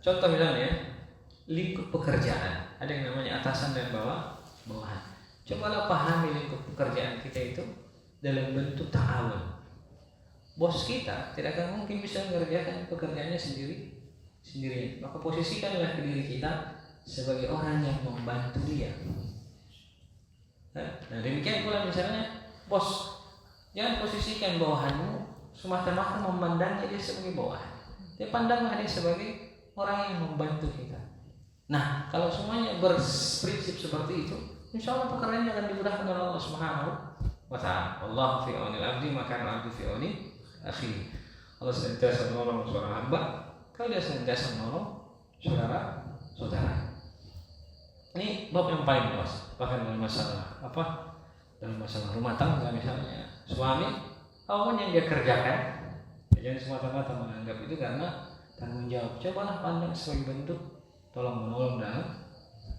Contoh misalnya lingkup pekerjaan. Ada yang namanya atasan dan bawahan. Cobalah pahami lingkup pekerjaan kita itu dalam bentuk ta'awun. Bos kita tidak akan mungkin bisa mengerjakan pekerjaannya sendirian. Maka posisikanlah diri kita sebagai orang yang membantu dia. Nah demikian pula misalnya bos, jangan posisikan bawahanmu semata-mata memandangnya dia sebagai bawahan. Dia pandanglah dia sebagai orang yang membantu kita. Nah kalau semuanya berprinsip seperti itu, insya Allah pekerjaannya akan dimudahkan oleh Allah Subhanahu wa Ta'ala. Allah fi aunil abdi maka al-abdu fi auni akhi. Allah senantiasa menolong seorang hamba kalau dia senantiasa menolong saudara. Ini bab yang paling luas. Bahkan dalam masalah dalam masalah rumah tangga misalnya, suami apapun yang dia kerjakan, jangan semata-mata menganggap itu karena tanggung jawab. Cobalah pandang sebagai bentuk tolong menolong dalam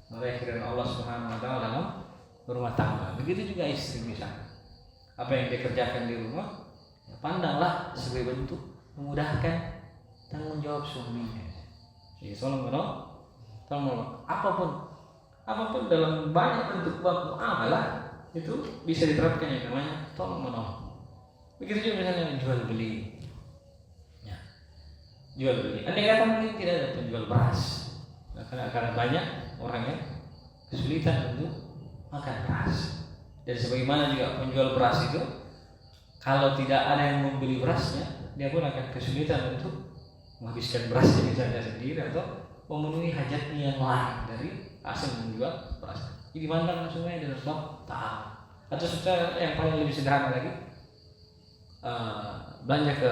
meraihkan Allah Subhanahu wa Ta'ala dalam rumah tangga. Begitu juga istri misalnya, apa yang dia kerjakan di rumah, ya pandanglah sebagai bentuk memudahkan tanggung jawab suaminya. Jadi tolong menolong apapun dalam banyak bentuk bab muamalah itu bisa diterapkan yang namanya tolong menolong. Begitu juga misalnya jual beli. Ya. Jual beli. Andai kata mungkin tidak ada penjual beras. Nah, karena banyak orang yang kesulitan untuk makan beras. Dan sebagaimana juga penjual beras itu, kalau tidak ada yang membeli berasnya, dia pun akan kesulitan untuk menghabiskan berasnya misalnya sendiri atau memenuhi hajatnya yang lain dari hasil menjual beras. Jadi mandang semuanya dalam bab ta'awun. Atau secara yang paling lebih sederhana lagi, belanja ke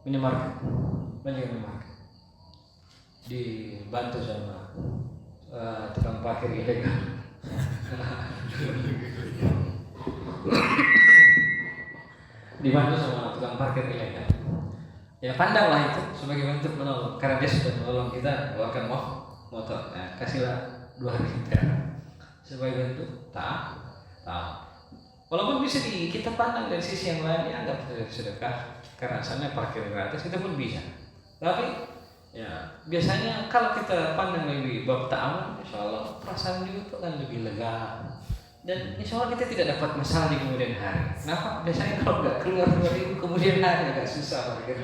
minimarket, dibantu sama tukang parkir ilegal. Dibantu sama tukang parkir ilegal. Ya pandanglah itu sebagai bentuk menolong, karena dia sudah menolong kita bawakan motor. Nah, kasihlah 2 liter sebagai bentuk taat. Walaupun bisa kita pandang dari sisi yang lain, dianggap sedekah karena asalnya parkir gratis, itu pun bisa. Tapi ya biasanya kalau kita pandang lebih bab ta'awun, insya Allah perasaan juga itu akan lebih lega. Dan insya Allah kita tidak dapat masalah di kemudian hari. Kenapa? Biasanya kalau nggak keluar itu kemudian hari agak susah parkir.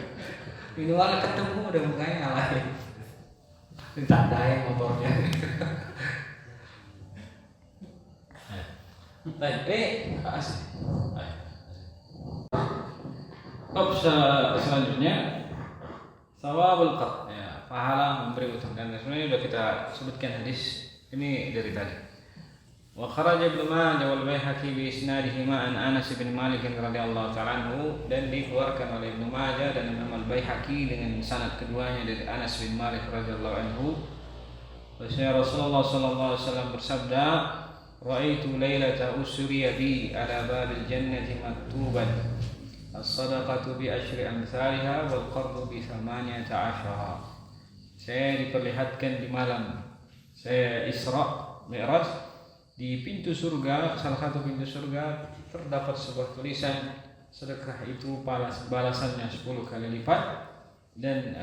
Minimal ketemu udah mukanya ngalahin. Ditandain motornya. Baik, bab selanjutnya thawabul qard, ya, pahala memberi utang. Dan sebenarnya sudah kita sebutkan hadis ini dari tadi. Wa kharaja Ibnu Majah wal Baihaqi bi isnadihima an Anas bin Malik radhiyallahu ta'ala anhu, dan dikeluarkan oleh Ibnu Majah dan Imam Al-Baihaqi dengan sanad keduanya dari Anas bin Malik radhiyallahu anhu. Bahwasanya Rasulullah sallallahu alaihi wasallam bersabda, "Ra'aitu lailata usriya bi ala babil jannati maktuban as-sadaqatu bi asyri amsalha wal qardu bi 18." Saya diperlihatkan di malam saya Isra Mi'raj, di pintu surga, salah satu pintu surga terdapat sebuah tulisan, sedekah itu balasannya 10 kali lipat, dan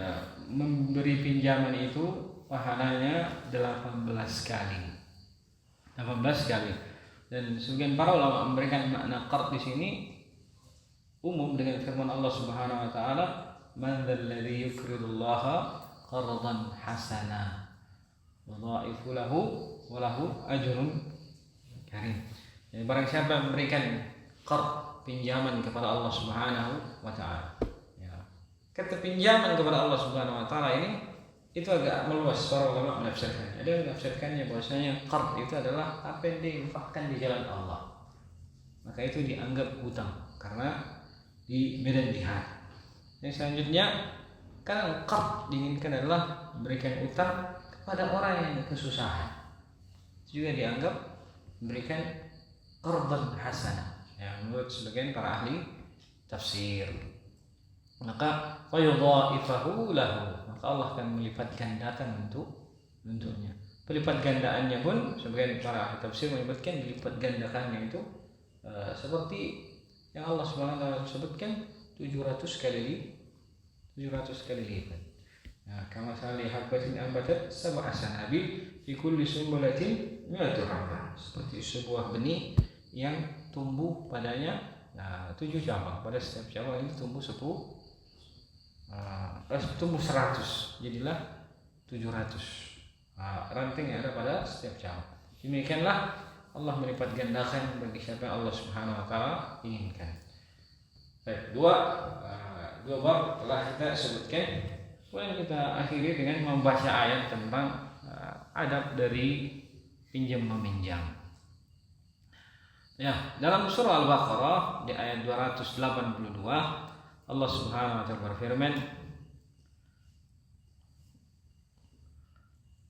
memberi pinjaman itu pahalanya 18 kali. Dan sebagian para ulama memberikan makna qard di sini umum dengan firman Allah Subhanahu wa Ta'ala, "Man dzalladzi yuqridullaha qardan hasana yudha'ifu lahu wa lahu ajrun karim." Jadi barang siapa yang memberikan qard, pinjaman kepada Allah Subhanahu wa Ta'ala. Ya. Kata pinjaman kepada Allah Subhanahu wa Ta'ala ini itu agak meluas, para ulama menafsirkannya. Ada yang menafsirkannya bahwasanya qard itu adalah apa yang diinfakkan di jalan Allah. Maka itu dianggap hutang karena di medan jihad. Yang selanjutnya, karena qard diinginkan adalah memberikan utang kepada orang yang kesusahan, itu juga dianggap memberikan qardan hasanah, ya, menurut sebagian para ahli tafsir. Maka fayudha'ifahu lahu, maka Allah akan melipat gandakan untuknya. Pelipat gandaannya pun sebagian para ahli tafsir menyebutkan dilipat gandakannya itu seperti yang Allah Subhanahu wa Ta'ala sebutkan 700 kali lipat. Nah, kama sali habatin ambatat sab'a sanabil fi kulli sumbulatin 100 habbah, seperti sebuah benih yang tumbuh padanya 7 cabang. Pada setiap cabang itu tumbuh 100, jadilah 700 ranting yang ada pada setiap cabang. Demikianlah Allah melipat gandakan bagi siapa yang Allah Subhanahu wa taala inginkan. Baik, dua bab telah kita sebutkan. Kemudian kita akhiri dengan membaca ayat tentang adab dari pinjam meminjam. Ya, dalam surah Al-Baqarah di ayat 282 Allah Subhanahu wa taala berfirman,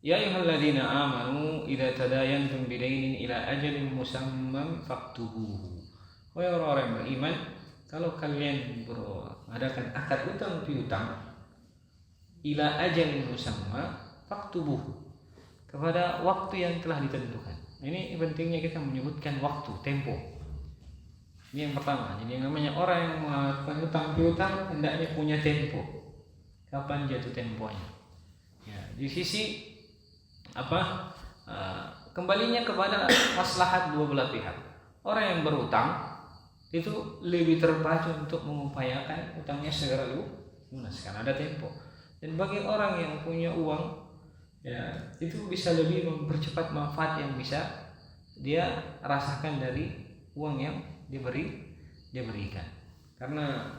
Ya ayyuhalladzina amanu idza tadayantum bidainin ila ajalin musamman faktubuhu. Wahai orang-orang yang beriman, kalau kalian mengadakan akad utang piutang ila ajalin musamma faktubuhu, kepada waktu yang telah ditentukan. Ini pentingnya kita menyebutkan waktu, tempo. Ini yang pertama. Jadi yang namanya orang yang melakukan utang piutang hendaknya punya tempo. Kapan jatuh temponya? Ya, di sisi kembalinya kepada maslahat dua belah pihak. Orang yang berutang itu lebih terpacu untuk mengupayakan utangnya segera lunas karena ada tempo. Dan bagi orang yang punya uang, ya itu bisa lebih mempercepat manfaat yang bisa dia rasakan dari uang yang diberikan. Karena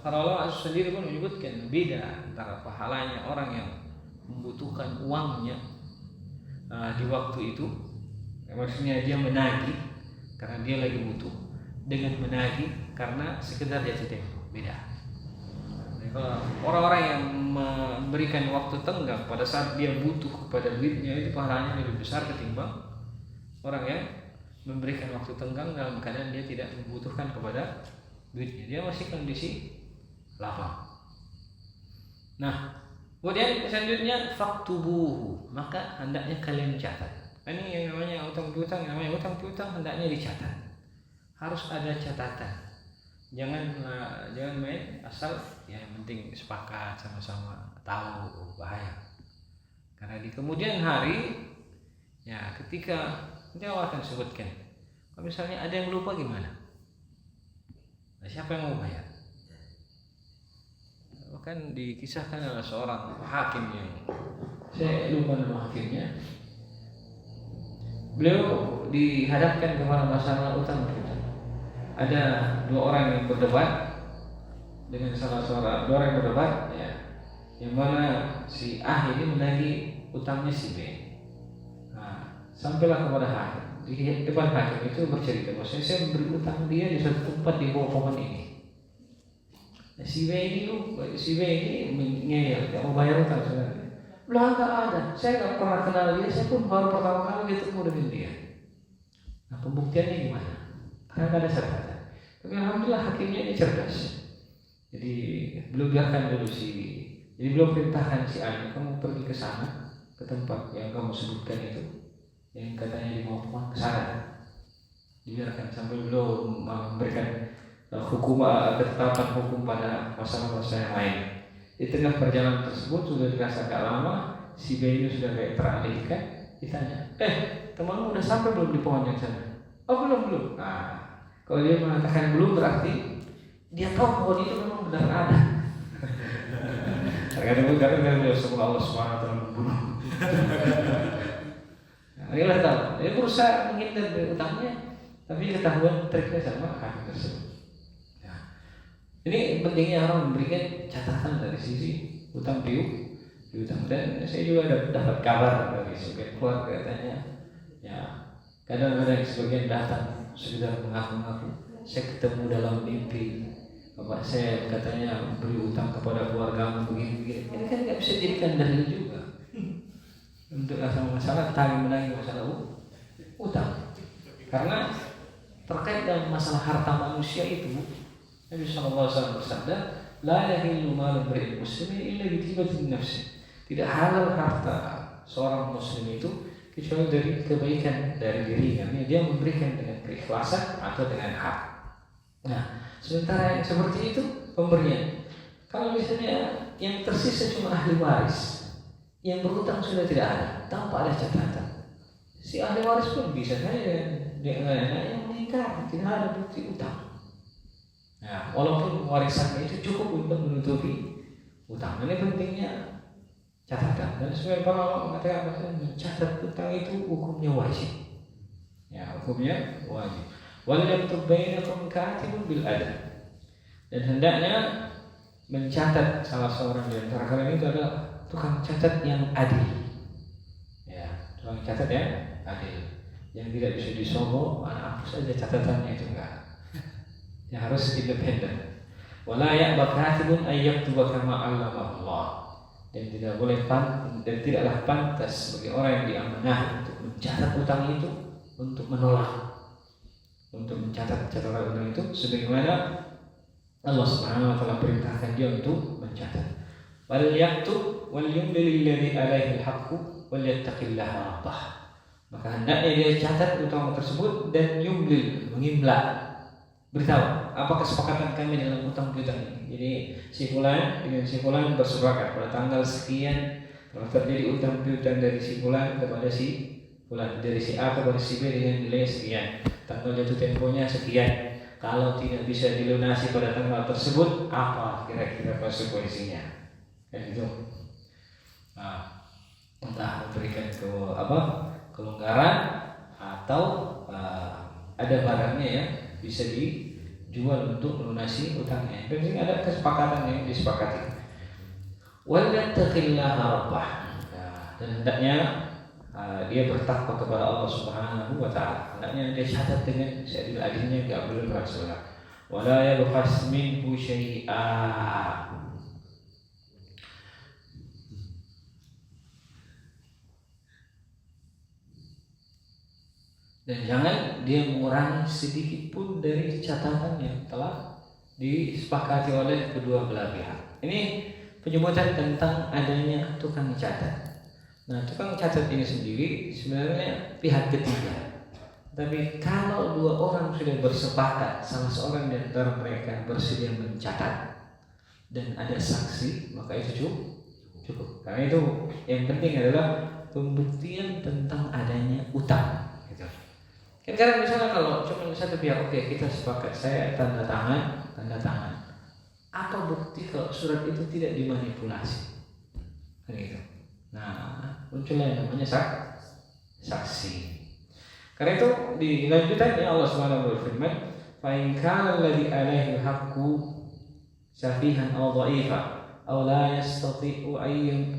para ulama sendiri pun menyebutkan beda antara pahalanya orang yang membutuhkan uangnya di waktu itu, maksudnya dia menagih karena dia lagi butuh, dengan menagih karena sekedar jatuh tempo, beda. Kalau orang-orang yang memberikan waktu tenggang pada saat dia butuh kepada duitnya, itu pahalanya lebih besar ketimbang orang yang memberikan waktu tenggang dalam keadaan dia tidak membutuhkan kepada duitnya, dia masih kondisi lapang. Nah, kemudian selanjutnya faktubuhu, maka hendaknya kalian catat. Ini yang namanya utang piutang, hendaknya dicatat. Harus ada catatan. Jangan main asal ya, yang penting sepakat sama-sama tahu, bahaya. Karena di kemudian hari ya ketika nanti Allah akan sebutkan, kalau misalnya ada yang lupa gimana? Nah, siapa yang mau bayar? Kan dikisahkan oleh seorang hakim yang saya lupa nama hakimnya. Beliau dihadapkan kepada masalah utang piutang. Ada dua orang yang berdebat dengan dua orang yang berdebat, ya, yang mana si A ini menagih utangnya si B. Nah, sampailah kepada hakim. Di depan hakim itu bercerita bahwa saya memberi utang dia di suatu tempat di bawah pohon ini. Si B ini ngeyel, gak mau bayar utang sebenarnya. Belum nggak ada, saya nggak pernah kenal dia, saya pun baru pertama kali ketemu dengan dia. Nah, pembuktiannya gimana? Karena nggak ada catatan. Tapi alhamdulillah hakimnya ini cerdas. Jadi belum biarkan dulu jadi belum perintahkan si A, kamu pergi ke sana, ke tempat yang kamu sebutkan itu, yang katanya di bawah pohon, ke sana. Dibiarkan sambil belum memberikan ketetapan hukum pada masalah-masalah yang lain. Di tengah perjalanan tersebut sudah dirasa agak lama, si B ini sudah kayak teralihkan. Ditanya, temanmu udah sampai belum di pohon yang sana? Oh belum. Nah, kalau dia mengatakan belum berarti dia tahu pohon itu memang benar ada. Kadang-kadang dia semua Allah SWT membunuh. Nah, dia tahu, dia berusaha menghindar dari utangnya, tapi ketahuan triknya sama hakim tersebut. Ini pentingnya orang memberikan catatan dari sisi utang piutang. Dan saya juga dapat kabar dari sebagian keluarga, katanya ya kadang-kadang sebagian datang sekedar mengaku-ngaku, saya ketemu dalam mimpi bapak saya katanya beri utang kepada keluargamu begini. Ini kan nggak bisa dijadikan dalil juga untuk masalah tali menagih masalah utang, karena terkait dengan masalah harta manusia itu Nabi SAW bersabda, la yahillu malu imri'in muslimin illa bi tibatin nafsi. Tidak halal harta seorang muslim itu kecuali dari kebaikan dari dirinya. Dia memberikan dengan keikhlasan atau dengan hak. Nah, sementara yang seperti itu pemberian. Kalau misalnya yang tersisa cuma ahli waris, yang berutang sudah tidak ada, tanpa ada catatan, si ahli waris pun bisa saja yang meninggal, tidak ada bukti utang. Nah, walaupun warisannya itu cukup untuk menutupi utang. Ini pentingnya catatan. Dan sebagian para ulama mengatakan bahwa mencatat utang itu hukumnya wajib. Ya, hukumnya wajib. Wal yaktub bainakum katibun bil adl. Dan hendaknya mencatat salah seorang di antara kalian itu adalah tukang catat yang adil. Ya, tukang catat yang adil. Yang tidak bisa disogok, hapus saja catatannya itu enggak. Yang harus independen. Wala ya'ba katibun ay yaktuba kama 'allama Allah. Dan tidaklah pantas bagi orang yang diamanah untuk mencatat utang itu untuk menolak, untuk mencatat catatan utang itu sebagaimana Allah Subhanahu wa taala perintahkan dia untuk mencatat. Wal yaktub wal yumlil alladhi alaihi al-haqqu wal yattaqillaha rabbah. Maka hendaknya dia catat utang tersebut dan yumlil, mengimla, beritahu apa kesepakatan kami dalam utang piutang ini. Jadi si fulan dengan si fulan bersepakat pada tanggal sekian kalau terjadi utang piutang dari si fulan kepada si fulan, dari si A kepada si B dengan nilai sekian, tanggal jatuh temponya sekian. Kalau tidak bisa dilunasi pada tanggal tersebut, apa kira-kira konsekuensinya? Kan itu. Nah, entah memberikan kelonggaran atau ada barangnya yang bisa dijual untuk melunasi utangnya. Penting ada kesepakatan yang disepakati. Wal yattaqillaha rabbah. Dan hendaknya dia bertakwa kepada Allah Subhanahu wa taala. Hendaknya dia catat dengan seadil-adilnya, enggak boleh bersalah. Wala yabkhas minhu syai'a. Dan jangan dia mengurangi sedikit pun dari catatan yang telah disepakati oleh kedua belah pihak. Ini penyebutan tentang adanya tukang catat. Nah, tukang catat ini sendiri sebenarnya pihak ketiga. Tapi kalau dua orang sudah bersepakat, salah seorang di antara mereka bersedia mencatat dan ada saksi, maka itu cukup. Karena itu yang penting adalah pembuktian tentang adanya utang. Gitu. Kan karena misalnya kalau cuma satu pihak, oke, kita sepakat, saya tanda tangan. Apa bukti kalau surat itu tidak dimanipulasi? Kan gitu. Nah, munculnya yang namanya saksi. Karena itu di lanjutannya Allah Subhanahu wa taala berfirman, "Fa in kana alladhi 'alaihi al-haqqu safihan aw dha'ifa aw la yastati'u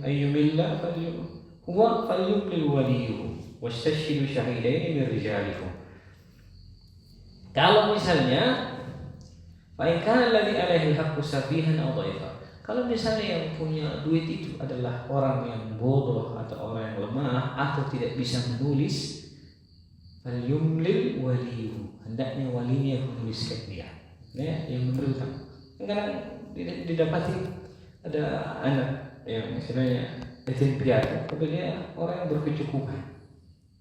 ayyumilla falyumlil waliyyu wastashhidu shahidaini min rijalikum." Kalau misalnya fa in kana alladhi 'alaihi al-haqqu safihan aw dha'ifa, kalau misalnya yang punya duit itu adalah orang yang bodoh atau orang yang lemah atau tidak bisa menulis, falyumlil waliyyu, hendaknya walinya yang menuliskan dia, ya, yang memberi utang. Kadang didapati ada anak yang istilahnya yatim piatu, tapi dia orang yang berkecukupan.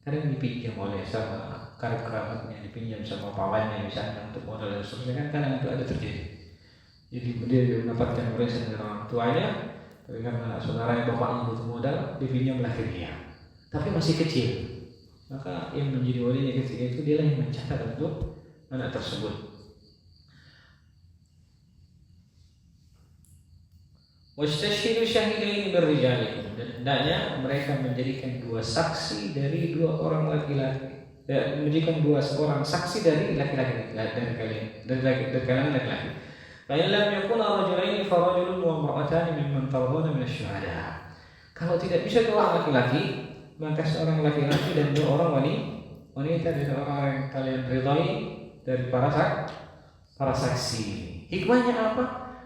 Kadang dipinjam oleh sama kerabatnya, dipinjam sama pawannya misalnya untuk modal dan seterusnya, kan kadang itu ada terjadi. Jadi dia mendapatkan warisan dari orang tuanya, tapi karena saudara yang bapaknya butuh modal, dipinjamlah ke dia. Tapi masih kecil, maka yang menjadi walinya ketika itu dialah yang mencatat untuk anak tersebut. Wastashhidu syahidaini min rijalikum, dan hendaknya mereka menjadikan dua saksi dari dua orang laki-laki, menjadikan dua orang saksi dari laki-laki dari kalangan laki-laki. Fa in lam yakuna rajulaini fa rajulun wa imra'atan mimman tardawna min asy-syuhada. Kalau tidak bisa dua orang laki-laki, maka seorang laki-laki dan dua orang wanita dari orang yang kalian ridhai dari para saksi. Hikmahnya apa?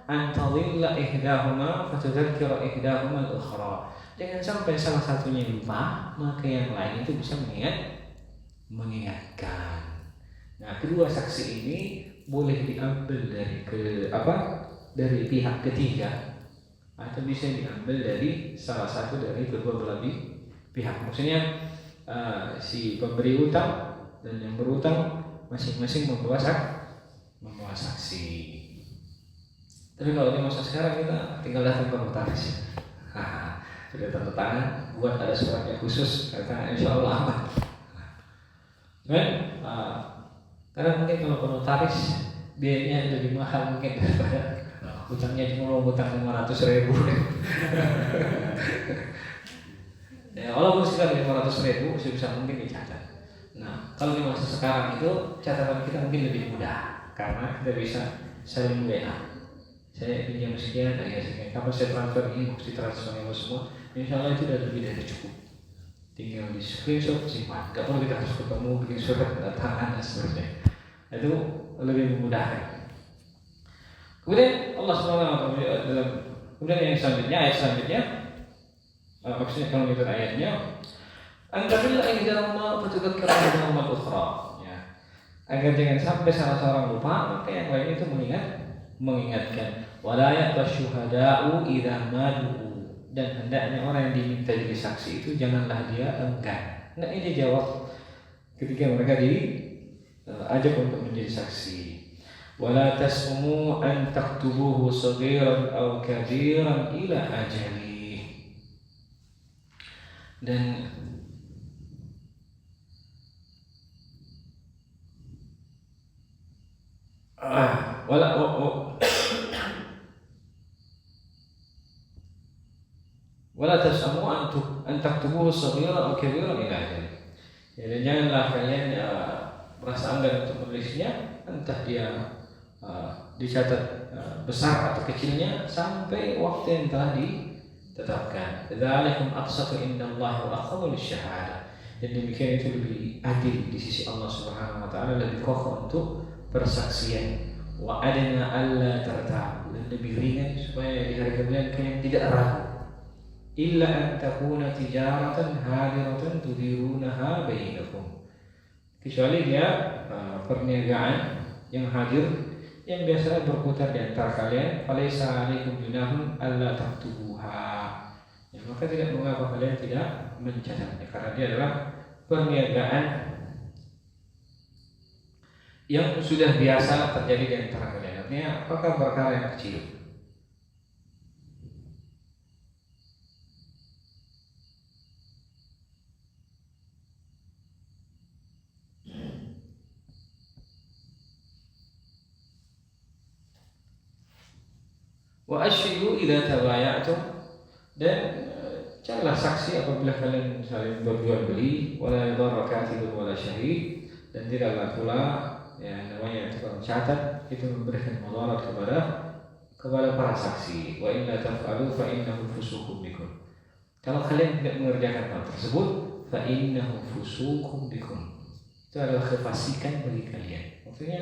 Antadilla ihdahuma fatudzakkira ihdahuma al-ukhra. Jangan sampai salah satunya lupa, maka yang lain itu bisa mengingatkan. Nah, kedua saksi ini boleh diambil dari pihak ketiga atau bisa diambil dari salah satu dari kedua belah pihak. Maksudnya si pemberi utang dan yang berutang masing-masing membawa saksi. Tapi kalau di masa sekarang kita tinggal datang ke notaris, sudah tanda tangan, buat ada suratnya khusus, karena insya Allah aman. Karena mungkin kalau ke notaris biayanya lebih mahal mungkin daripada utangnya cuma utang 500.000. Ya, walaupun sekitar 500.000 bisa mungkin dicatat. Nah, kalau di masa sekarang itu catatan kita mungkin lebih mudah karena kita bisa saling WA. Saya pinjam sekian, dari sekian. Kapan saya transfer ini, mesti transfer yang semua. Insya Allah itu sudah lebih dari cukup. Tinggal di screenshot simpan. Gak perlu kita harus ketemu, bikin surat tangan dan seterusnya. Itu lebih memudahkan. Kemudian Allah SWT dalam kemudian yang selanjutnya, ayat selanjutnya, maksudnya kalau itu ayatnya, Angkatlah ihdahuma fatudzakkira ihdahuma al-ukhra. Ya. Agar jangan sampai salah seorang lupa, maka yang lain itu mengingatkan. Wala yaqashuhada'u idza madu. Dan hendaknya orang yang diminta jadi saksi itu janganlah dia enggan. Hendaknya dia jawab ketika mereka diajak untuk menjadi saksi. Wala tas'umu an taktubuhu saghiran aw kabiran ila ajali. Dan wala tas'amu an taktubuhu saghiran aw kabiran ila ajali. Jadi janganlah kalian merasa enggan untuk menulisnya, entah dia dicatat besar atau kecilnya sampai waktu yang telah ditetapkan. Dzalikum aqsatu indallahi wa aqwamu lisyahada. Dan demikian itu lebih adil di sisi Allah Subhanahu wa taala, lebih kokoh untuk persaksian. Wa adna alla tartabu, dan lebih ringan supaya di hari kemudian kalian tidak ragu. Illa an takuna tijaratan hadiratan tudirunaha bainakum. Kecuali dia perniagaan yang hadir yang biasa berputar di antara kalian, falaisa alaikum junahun alla taktubuha. Ya, maka tidak mengapa kalian tidak mencatatnya karena dia adalah perniagaan yang sudah biasa terjadi di antara kalian. Artinya apakah perkara yang kecil? Wa asyhidu idza tabayatum, dan carilah saksi apabila kalian saling berjual beli. Wala yadharra katibun wala syahid, dan tidaklah pula namanya tukang catat itu memberikan mudarat kepada para saksi. Wa inna taf'alu fa innahu fusuqun bikum. Kalau kalian tidak mengerjakan hal tersebut, fa innahu fusuqun bikum. Itu adalah kefasikan bagi kalian. Maksudnya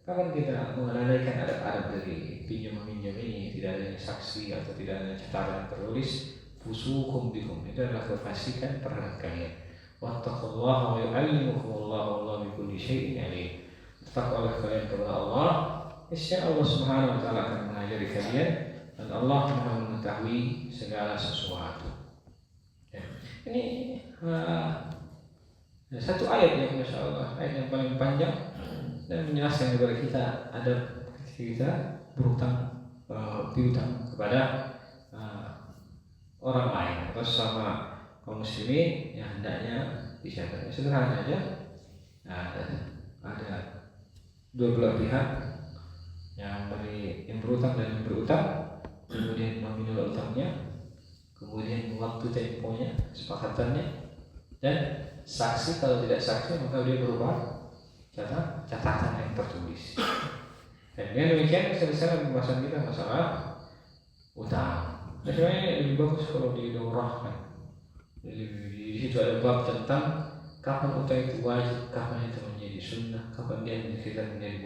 kapan kita melalaikan adab-adab dari pinjam-meminjam ini, tidak adanya saksi atau tidak adanya catatan tertulis, fusuqum bikum, itu adalah kefasikan terhadap kalian. Wattaqullaha wa yu'allimukumullahu wallahu bikulli syai'in alim. Takwalah kalian kepada Allah, niscaya Allah Subhanahu wa taala akan mengajari kalian, dan Allah Maha mengetahui segala sesuatu. Ya. Ini satu ayat yang Masya Allah, ayat yang paling panjang dan menjelaskan kepada kita adab ketika kita piutang kepada orang lain atau sama kaum muslimin yang hendaknya dicatat. Sederhana aja, ada dua belah pihak, yang berutang dan yang berutang, kemudian nominal utangnya, kemudian waktu temponya, kesepakatannya, dan saksi. Kalau tidak saksi maka dia berupa catatan yang tertulis. Dan dengan demikian selesai pembahasan kita masalah utang. Nah, sebenarnya lebih bagus kalau didaurahkan. Di situ ada bab tentang kapan utang itu wajib, kapan itu menjadi sunnah, kapan dia menjadi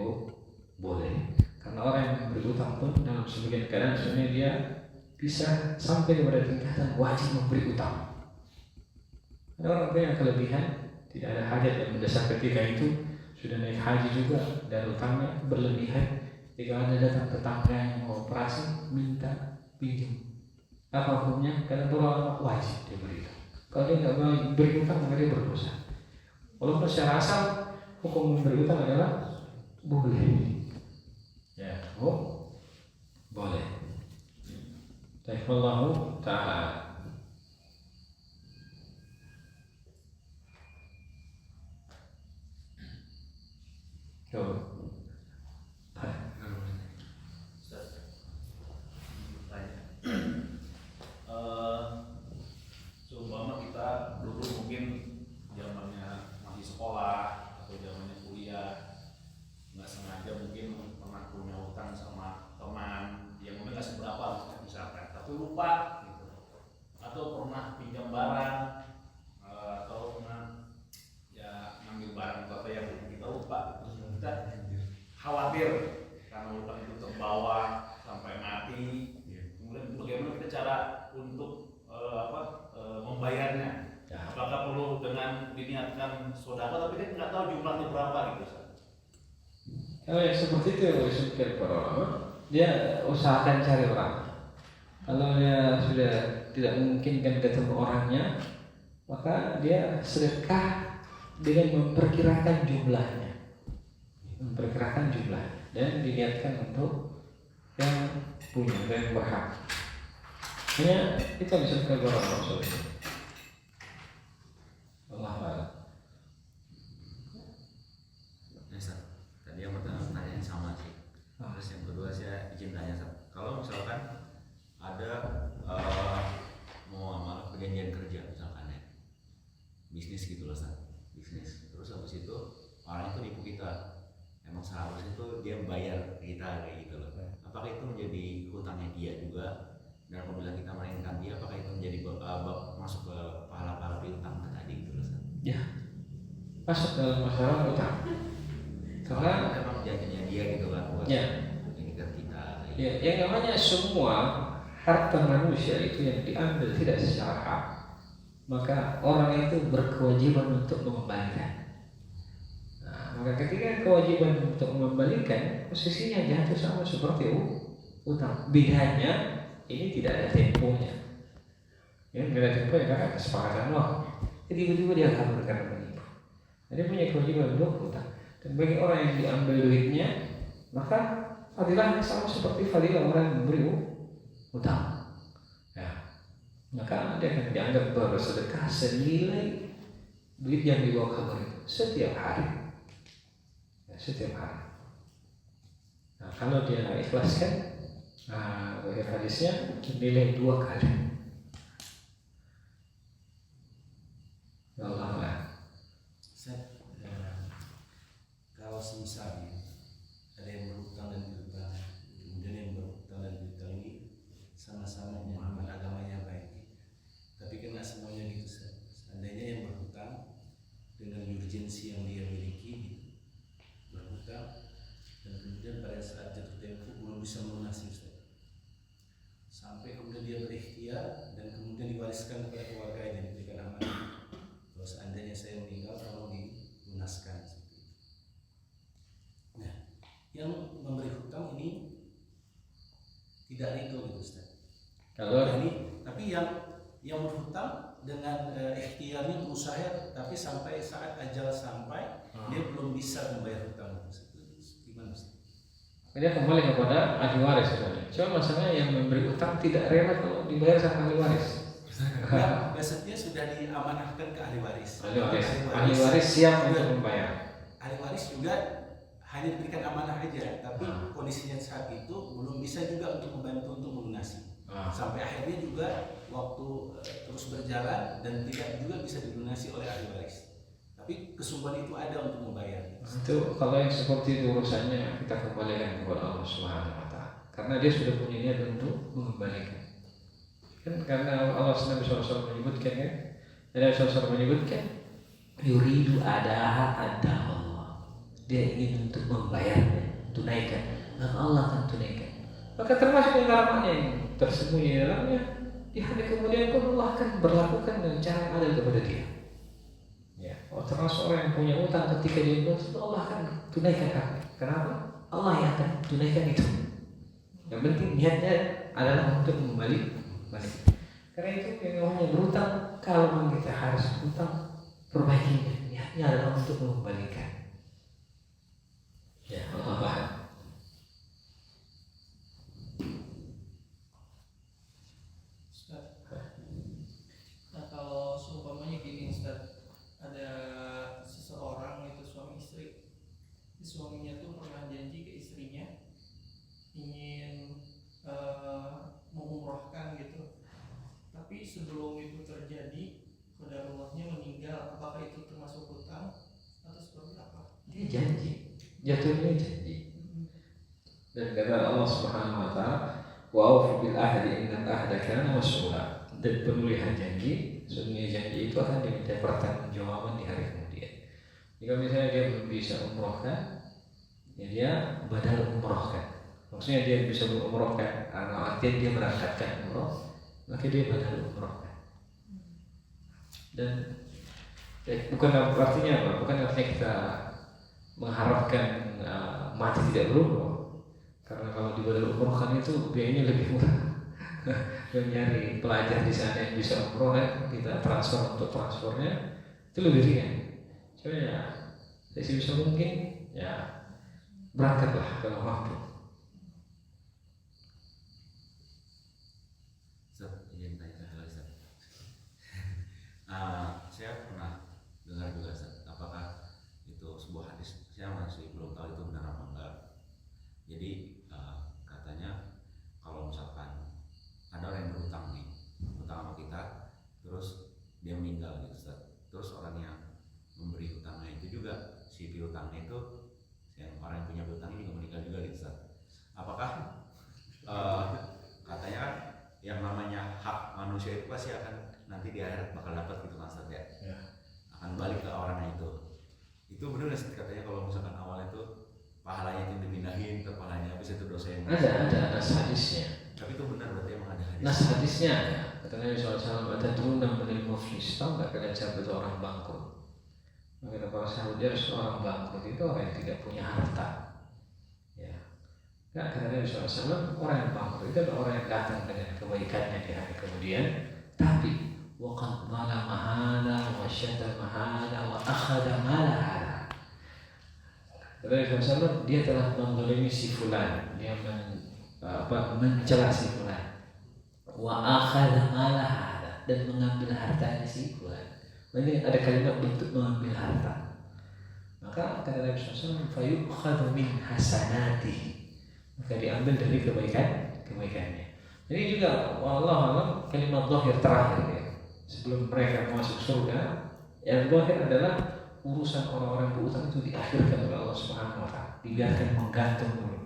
boleh. Karena orang yang berutang pun dalam sebagian keadaan sebenarnya dia bisa sampai kepada tingkatan wajib memberi utang. Ada orang yang kelebihan, tidak ada hajat yang mendesak ketika itu, sudah naik haji juga dan utangnya berlebihan. Jika Anda datang tetangga yang mau operasi minta pinjam, apa hukumnya? Karena orang wajib dia beri utang. Kalau dia tidak mau beri utang maka dia berdosa. Walaupun secara asal hukum memberi utang adalah boleh. Ya, boleh. Ta'ala ta'ala. Seumpama kita dulu mungkin zamannya masih sekolah lupa gitu, atau pernah pinjam barang atau pernah ya ngambil barang itu apa yang kita lupa, terus kita khawatir karena lupa itu terbawa sampai mati. Kemudian bagaimana kita cara untuk membayarnya? Apakah perlu dengan diniatkan sedekah tapi dia nggak tahu jumlahnya berapa gitu? Kalau yang seperti itu yang disebutkan para ulama, dia usahakan cari orang. Kalau dia sudah tidak memungkinkan ketemu orangnya, maka dia sedekah dengan memperkirakan jumlahnya, dan diniatkan untuk yang punya dan berhak. Hanya kita disebutkan para ulama soal itu. Allah Allah. Tadi yang pertama pertanyaan sama sih. Terus yang kedua saya izin tanya, kalau misalkan ada mau amal perjanjian kerja misalkan ya, bisnis gitu loh, bisnis. Terus habis itu orang itu nipu kita, emang seharusnya itu dia bayar kita kayak gitu loh. Apakah itu menjadi hutangnya dia juga? Dan apabila kita meringankan dia, apakah itu menjadi masuk ke pahala-pahala piutang tadi gitu loh? Ya, masuk dalam masalah utang. Karena memang janjinya dia gitu kan, buat ini kan kita. Ya, yang namanya semua harta manusia itu yang diambil tidak secara hak, maka orang itu berkewajiban untuk mengembalikan. Nah, maka ketika kewajiban untuk mengembalikan, posisinya jatuh sama seperti utang. Bedanya ini tidak ada temponya. Ya, tidak ada temponya karena kesepakatan loh. Jadi tiba-tiba dia kabur karena menipu. Dia punya kewajiban untuk utang. Dan bagi orang yang diambil duitnya, maka fadilahnya sama seperti fadilah orang yang memberi utang. Ya, maka dia akan dianggap bersedekah senilai duit yang dibawa kabur itu setiap hari. Ya, setiap hari. Nah, kalau dia ikhlaskan, bagi hadisnya nilai 2 kali. Allah. Kalau semisalnya ada yang berhutang dan piutang, kemudian yang berhutang dan piutang ini sama-sama pemahaman agamanya baik, tapi kan nggak semuanya gitu. Seandainya yang berhutang dengan urgensi yang dia miliki gitu, berhutang dan kemudian pada saat jatuh tempo belum bisa melunasi, sampai kemudian dia berikhtiar dan kemudian diwariskan kepada keluarganya, diberikan amanah, kalau seandainya saya meninggal tolong dilunaskan. Nah, yang memberi hutang ini tidak ridho gitu Ustaz. Kalau ini, tapi yang berhutang dengan ikhtiarnya berusaha, tapi sampai saat ajal sampai dia belum bisa membayar hutang itu. Gimana Ustaz? dia kembali kepada ahli waris saja. Cuma masalahnya yang memberi utang tidak rela kalau dibayar sama ahli waris. Ya, biasanya sudah diamanahkan ke ahli waris. Ahli waris siap untuk membayar. Ahli waris juga hanya diberikan amanah aja, tapi kondisinya saat itu belum bisa juga untuk membantu untuk melunasi. Sampai akhirnya juga waktu terus berjalan dan tidak juga bisa dilunasi oleh ahli waris. Tapi kesungguhan itu ada untuk membayar. Itu kalau yang seperti itu urusannya kita kembalikan kepada Allah Subhanahu wa taala. Karena dia sudah punya niat untuk mengembalikan. Kan karena Allah Nabi SAW menyebutkan kan, Nabi SAW menyebutkan yuridu adaha Allah. Dia ingin untuk membayarnya, tunaikan, maka Allah akan tunaikan. Maka termasuk yang ramanya yang tersembunyi di dalamnya, di hari kemudian pun Allah akan berlakukan dengan cara yang adil kepada dia. Ya, termasuk orang yang punya utang ketika dia berdosa, Allah akan tunaikan haknya. Kenapa? Allah yang akan tunaikan itu. Yang penting niatnya adalah untuk balik. Karena itu yang namanya berutang, kalau memang kita harus berutang, perbaikinya. Niatnya adalah untuk mengembalikan. Ya, Allah paham. Nah, kalau seumpamanya gini Ustaz, ada seseorang itu suami istri, suaminya tuh pernah janji ke istrinya ingin mengumrohkan gitu, tapi sebelum itu terjadi qadarullah-nya meninggal, apakah itu termasuk hutang atau seperti apa? Dia janji, jatuhnya janji. Dan kata Allah Subhanahu wa taala, Wa aufu bil ahdi innal ahda kana mas'ula. Dan pemulihan janji, sesungguhnya janji itu akan diminta pertanggungjawaban di hari kemudian. Jika misalnya dia belum bisa umrohkan, ya dia badal umrohkan. Maksudnya dia bisa umrohkan, karena artinya dia berangkatkan umroh, maka dia badal umrohkan. Dan bukan artinya apa? Bukan artinya kita mengharapkan mati tidak berumroh, karena kalau di badal umrohkan itu biayanya lebih murah. Dan nyari pelajar di sana yang bisa umroh kan, kita transfer untuk transfernya itu lebih ringan. Cuma ya, sebisa mungkin ya berangkatlah kalau mampu. Saya pernah dengar juga, apakah itu sebuah hadis? Saya masih belum tahu itu benar apa enggak. Jadi katanya kalau misalkan ada orang yang berutang nih, utang sama kita, terus dia meninggal gitu, Ustaz. Terus orang yang memberi utangnya itu juga, si piutangnya itu, yang orang yang punya piutang ini juga meninggal juga gitu, Ustaz. Apakah katanya kan yang namanya hak manusia itu pasti akan nanti di akhirat bakal dapat gitu, Mas Ustaz ya? Akan balik ke orangnya itu. Itu benar nggak sih katanya kalau misalkan awalnya itu pahalanya itu dipindahin ke pahalanya, habis itu dosa yang Ada hadisnya. Tapi itu benar berarti emang ada hadis. Nah hadisnya ada. Kata Nabi SAW, ada turunah menil muflis. Tahu nggak kalian siapa itu orang bangkrut? Maka para sahabat dia seorang bangkrut itu orang yang tidak punya harta. Ya. Nggak, kata Nabi SAW, orang yang bangkrut itu adalah orang yang datang dengan kebaikannya di hari kemudian, tapi waqad zalama hada wa syatama hada wa akhadha mala hada. Kata Nabi SAW, dia telah menzalimi si fulan, dia mencela si fulan, wa akhadha mala hada, dan mengambil hartanya si fulan. Ini ada kalimat bentuk mengambil harta. Maka kata Nabi SAW, fayukhadhu min hasanatihi, maka diambil dari kebaikannya. Jadi juga wallahu alam kalimat zahir terakhir ya, sebelum mereka masuk surga, yang zahir adalah urusan orang-orang berutang itu diakhirkan oleh Allah Subhanahu wa taala, dibiarkan menggantung dulu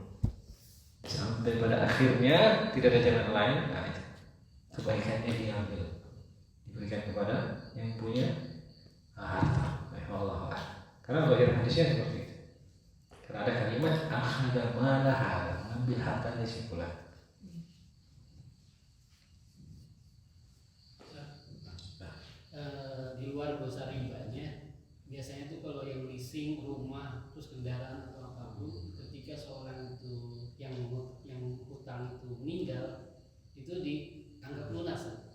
sampai pada akhirnya tidak ada jalan lain. Nah, itu kebaikannya diambil, diberikan kepada yang punya harta. Allah, karena zahir hadisnya seperti itu. Karena ada kalimat akhadha mala hada, mengambil hartanya si fulan. Di luar dosa ribanya, biasanya tuh kalau yang leasing rumah terus kendaraan atau apapun, ketika seorang itu yang hutang itu meninggal, itu dianggap lunas.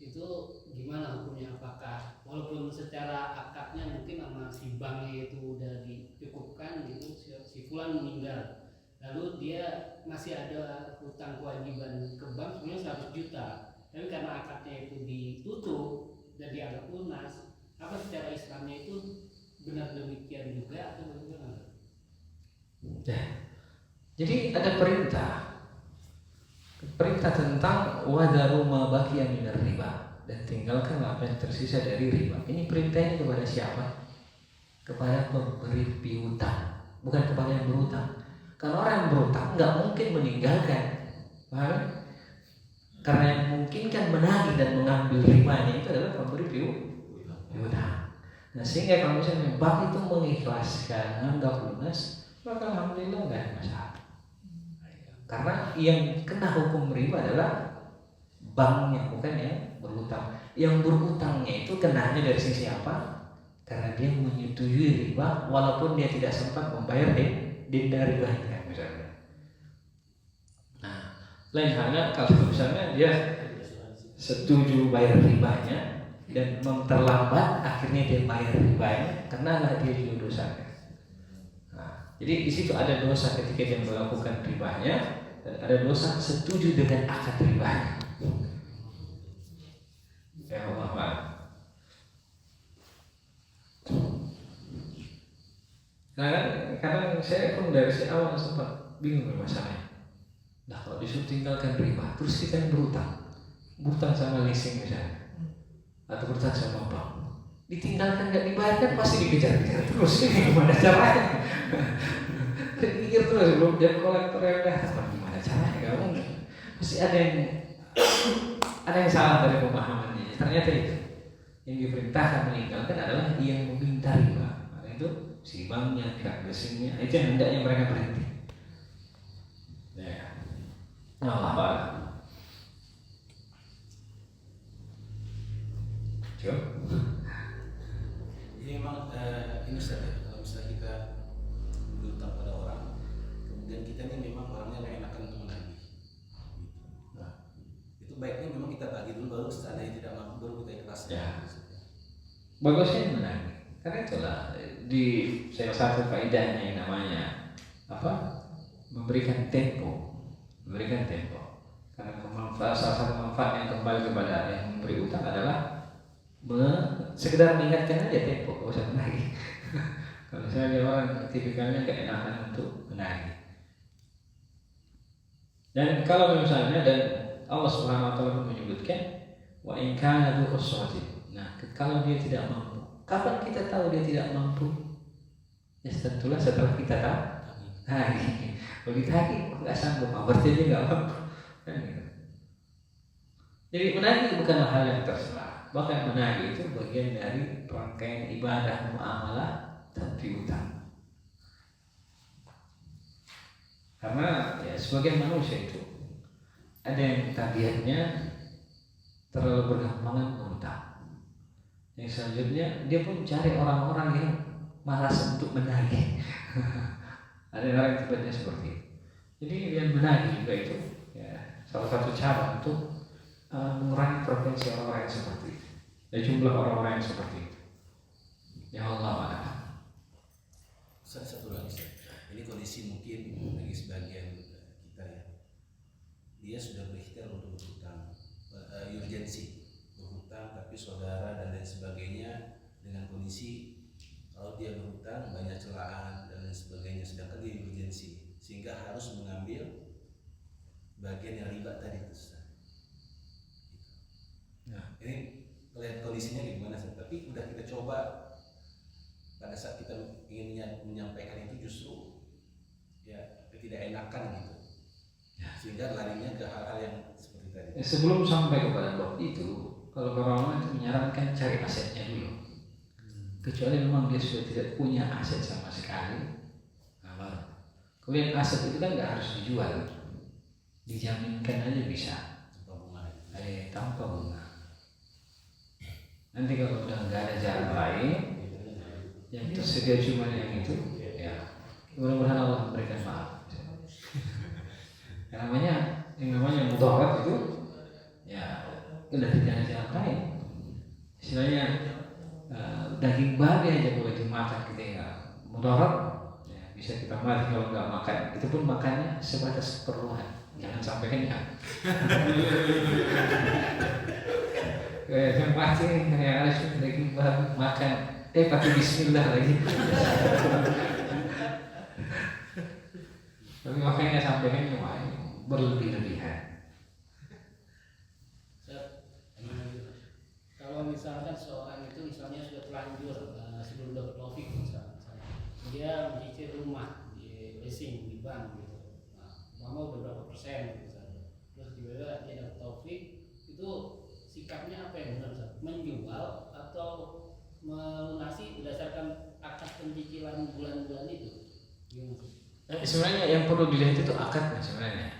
Itu gimana hukumnya? Apakah walaupun secara akadnya mungkin sama si banknya itu udah dicukupkan gitu, si fulan meninggal, lalu dia masih ada hutang kewajiban ke bank sebenarnya 100 juta, tapi karena akadnya itu ditutup dan dianggap lunas, apa secara Islamnya itu benar demikian juga atau bagaimana? Jadi ada perintah tentang wadaru ma baqiya minar riba, dan tinggalkan apa yang tersisa dari riba. Ini perintahnya kepada siapa? Kepada pemberi piutang, bukan kepada yang berutang. Karena orang yang berutang nggak mungkin meninggalkan, paham? Karena yang memungkinkan menagih dan mengambil ribanya itu adalah pemberi piutang. Nah sehingga kalau misalnya bank itu mengikhlaskan, menganggap lunas, maka alhamdulillah nggak ada masalah. Karena yang kena hukum riba adalah banknya, bukan yang berutang. Yang berutangnya itu kenanya dari sisi apa? Karena dia menyetujui riba walaupun dia tidak sempat membayar denda ribanya misalnya. Nah, lain halnya kalau misalnya dia setuju bayar ribanya dan terlambat, akhirnya dia bayar ribanya, kenalah dia juga dosanya. Nah, jadi di situ ada dosa ketika dia melakukan ribanya, dan ada dosa setuju dengan akad ribanya. Ya Allah. Karena saya pun dari awal sempat bingung masalahnya. Nah kalau disuruh tinggalkan riba, terus kita yang berutang sama leasing misalnya, atau berutang sama bank, ditinggalkan nggak dibayarkan pasti dikejar-kejar terus. Ini gimana caranya? Pikir terus belum jadi kolektor yang datang, gimana caranya? Gak mungkin. Pasti ada yang salah dari pemahamannya. Ternyata itu yang diperintahkan meninggalkan adalah yang meminta riba. Maka itu si banknya, pihak leasingnya, itu yang hendaknya mereka berhenti. Ya, Allah Ta'ala. Coba. Jadi memang ini saja kalau misalnya kita berutang pada orang, kemudian kita ini memang orangnya nggak enakan untuk menagih. Nah, itu baiknya memang kita tagih dulu, baru seandainya tidak mampu baru kita ikhlas. Ya. Bagusnya menagih. Karena itulah di salah satu faedahnya yang namanya apa? Memberikan tempo. Karena salah satu manfaat yang kembali kepada yang memberi utang adalah sekedar mengingatkan aja tempo, gak usah menagih. Kalau saya lihat orang tipikalnya keenakan untuk menagih. Dan kalau misalnya dan Allah Subhanahu wa taala menyebutkan wa in kana dzu usratin. Nah, kalau dia tidak mampu, kapan kita tahu dia tidak mampu? Ya tentulah setelah kita tahu. Kalau ditagih nggak sanggup, berarti dia nggak mampu. Jadi menagih bukanlah hal yang tercela. Bahkan menagih itu bagian dari rangkaian ibadah muamalah tapi utang. Karena ya sebagian manusia itu ada yang tabiatnya terlalu bergampangan mengutang. Yang selanjutnya dia pun cari orang-orang yang malas untuk menagih. Ada orang yang tabiatnya seperti itu. Jadi yang menagih juga itu ya salah satu cara untuk mengurangi frekuensi orang-orang yang seperti itu. Dan jumlah orang-orang yang seperti itu. Ya Allah a'lam. Satu lagi, ini kondisi mungkin bagi sebagian kita ya, dia sudah berikhtiar untuk berhutang, urgensi berhutang, tapi saudara dan lain sebagainya dengan kondisi kalau dia berhutang banyak celaan dan lain sebagainya, sedangkan dia urgensi sehingga harus mengambil bagian yang riba tadi itu. Nah, ini melihat kondisinya gimana sih? Tapi udah kita coba pada saat kita ingin menyampaikan itu justru ya tidak enakan gitu, sehingga larinya ke hal-hal yang seperti tadi. Sebelum sampai kepada bab itu, kalau orang itu menyarankan cari asetnya dulu. Kecuali memang dia sudah tidak punya aset sama sekali. Kemudian aset itu kan nggak harus dijual, dijaminkan aja bisa. Tanpa bunga. Nanti kalau udah nggak ada jalan lain, yang tersedia cuma yang itu, ya mudah-mudahan Allah memberikan maaf. Yang namanya mudarat itu, ya udah tidak ada jalan lain. Istilahnya daging babi aja boleh dimakan gitu ya. Mudarat, ya, bisa kita mati kalau nggak makan. Itu pun makannya sebatas keperluan. Jangan sampai kenyang. Yang pasti yang harus daging babi makan. Pakai bismillah lagi. Tapi makanya sampai kan berlebih-lebihan. Kalau misalkan seorang itu misalnya sudah terlanjur sebelum dapat taufik misalnya, dia mencicil rumah di leasing di bank gitu, udah berapa persen misalnya, terus tiba-tiba dia dapat taufik, itu sikapnya apa yang benar? Menjual atau melunasi berdasarkan akad pencicilan bulan-bulan itu? Sebenarnya yang perlu dilihat itu akadnya sebenarnya.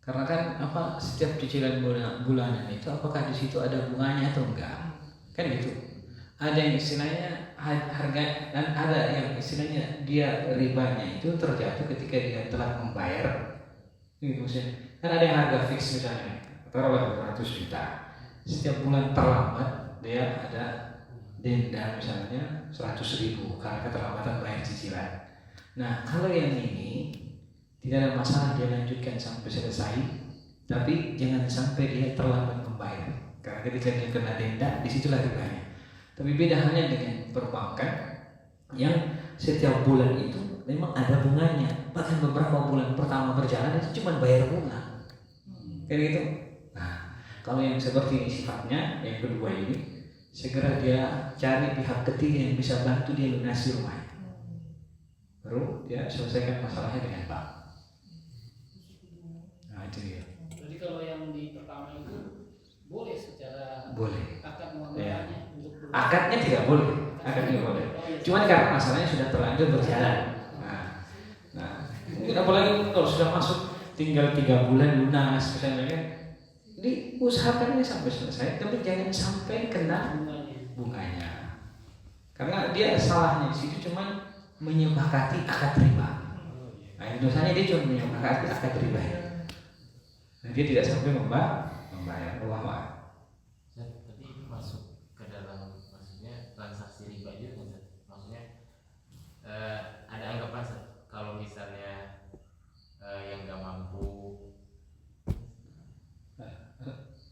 Karena kan setiap cicilan bulanan itu apakah di situ ada bunganya atau enggak? Kan gitu. Ada yang istilahnya harga dan ada yang istilahnya dia ribanya itu terjatuh ketika dia telah membayar. Gitu maksudnya. Kan ada yang harga fix misalnya, taruhlah 200 juta. Setiap bulan terlambat dia ada denda misalnya 100.000 karena keterlambatan bayar cicilan. Nah kalau yang ini tidak ada masalah dia lanjutkan sampai selesai, tapi jangan sampai dia terlambat membayar. Karena ketika dia kena denda, disitulah ribanya. Tapi beda halnya dengan perbankan yang setiap bulan itu memang ada bunganya. Bahkan beberapa bulan pertama berjalan itu cuma bayar bunga. Kayak gitu. Nah kalau yang seperti ini sifatnya, yang kedua ini segera dia cari pihak ketiga yang bisa bantu dia lunasi rumahnya. Baru dia selesaikan masalahnya dengan bank. Nah itu dia. Jadi kalau Akadnya tidak boleh, akadnya boleh. Cuman karena masalahnya sudah terlanjur berjalan. Nah, mungkin apalagi kalau sudah masuk tinggal 3 bulan lunas misalnya kan, diusahakan ini sampai selesai, tapi jangan sampai kena bunganya. Karena dia salahnya di situ cuma menyepakati akad riba. Nah, dosanya dia cuma menyepakati akad riba. Nah, dia tidak sampai membayar. Allah. Tapi itu masuk ke dalam maksudnya transaksi riba juga, maksudnya ada anggapan kalau misalnya yang nggak mampu,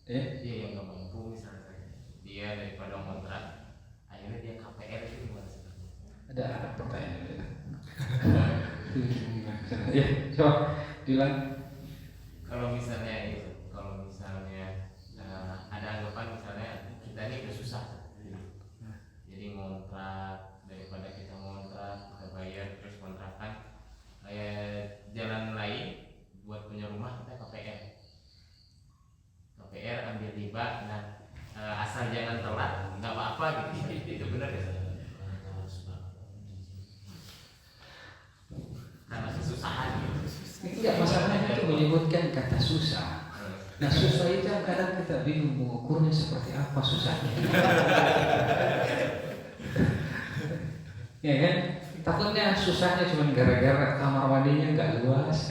dia yang nggak mampu misalnya dia daripada kontrak akhirnya dia KPR itu gimana sih? Ada pertanyaan itu. Ya, coba bilang. Kalau misalnya ada anggapan misalnya kita ini udah susah, jadi ngontrak, daripada kita ngontrak kita bayar terus kontrakan, jalan lain buat punya rumah kita KPR ambil riba, nah asal jangan telat nggak apa-apa gitu. Itu benar ya? Karena kesusahan gitu. Enggak, masalahnya itu menyebutkan kata susah. Nah, susah itu kadang kita bingung mengukurnya seperti apa susahnya. Ya kan? Takutnya susahnya cuma gara-gara kamar mandinya nggak luas.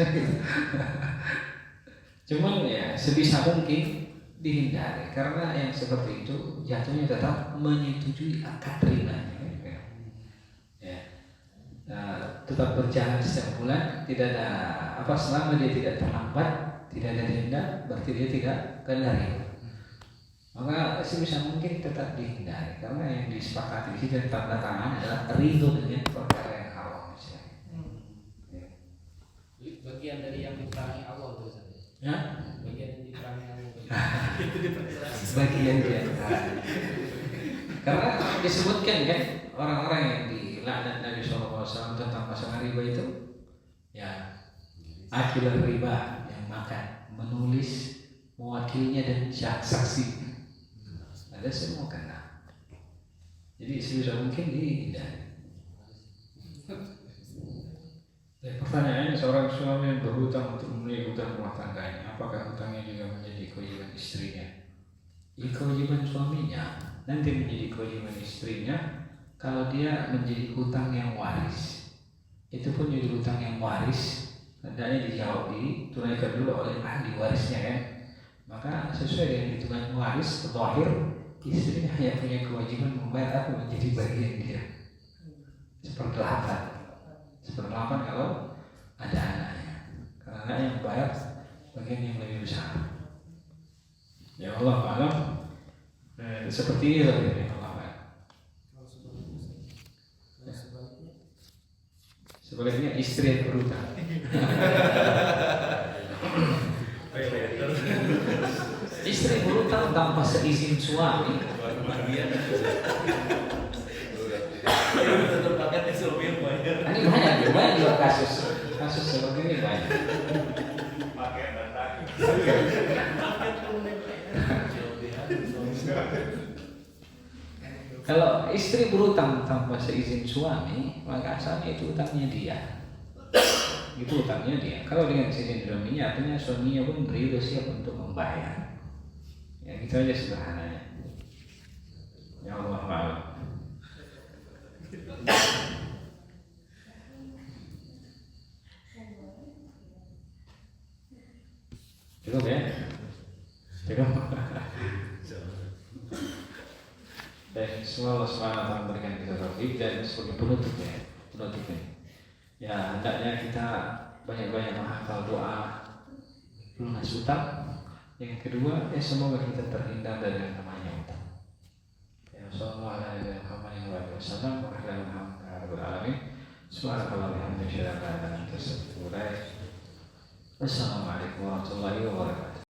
Cuman ya sebisa mungkin dihindari, karena yang seperti itu jatuhnya tetap menyetujui akad ribanya. Tetap berjalan setiap bulan, tidak ada apa, selama dia tidak terlambat, tidak ada denda, berarti dia tidak kena riba. Maka sebisa mungkin tetap dihindari, karena yang disepakati di situ tanda tangan adalah ridho dengan perkara yang haram. Bagian dari yang diperangi Allah tuh saja. Ya? Bagian yang diperangi Allah. Bagian dia. Karena disebutkan kan orang-orang yang dilaknat Nabi SAW tentang masalah riba itu, ya akil riba, yang makan, menulis, mewakilnya dan saksi. Ada semua kena. Jadi sebisa mungkin dihindari. Pertanyaannya, seorang suami yang berhutang untuk memenuhi hutang rumah tangganya, apakah hutangnya juga menjadi kewajiban istrinya? Ya, kewajiban suaminya nanti menjadi kewajiban istrinya kalau dia menjadi hutang yang waris. Itu pun jadi hutang yang waris, hendaknya dijawab, ditunaikan dulu oleh ahli warisnya kan. Maka sesuai dengan hitungan waris zahir, istri hanya punya kewajiban membayar apa menjadi bagian dia. 1/8 kalau ada anaknya, karena anaknya yang bayar bagian yang lebih besar. Ya Allah alam, seperti ini lah ini Allah alam. Sebaliknya istri yang berhutang. Istri berhutang tanpa seizin suami. Ini banyak juga kasus seperti ini banyak. Kalau istri berhutang tanpa seizin suami, maka asalnya itu hutangnya dia. Itu hutangnya dia. Kalau dengan seizin suaminya, artinya suaminya pun beridho siap untuk membayar. Ya, gitu aja sederhananya. Ya Allah a'lam. Cukup ya? Cukup. Baik, semoga Allah SWT memberikan kita taufik dan sebagai penutupnya. Ya, hendaknya kita banyak-banyak menghafal doa lunas utang. Yang kedua, semoga kita terhindar dari yang namanya utang. Ya, sallallahu alaihi wasallam wa ala Muhammadin alamin. Subhanallah wa bihamdihi, asyhadu an la ilaha illa anta, astaghfiruka wa atubu ilaik. Wassalamualaikum warahmatullahi wabarakatuh.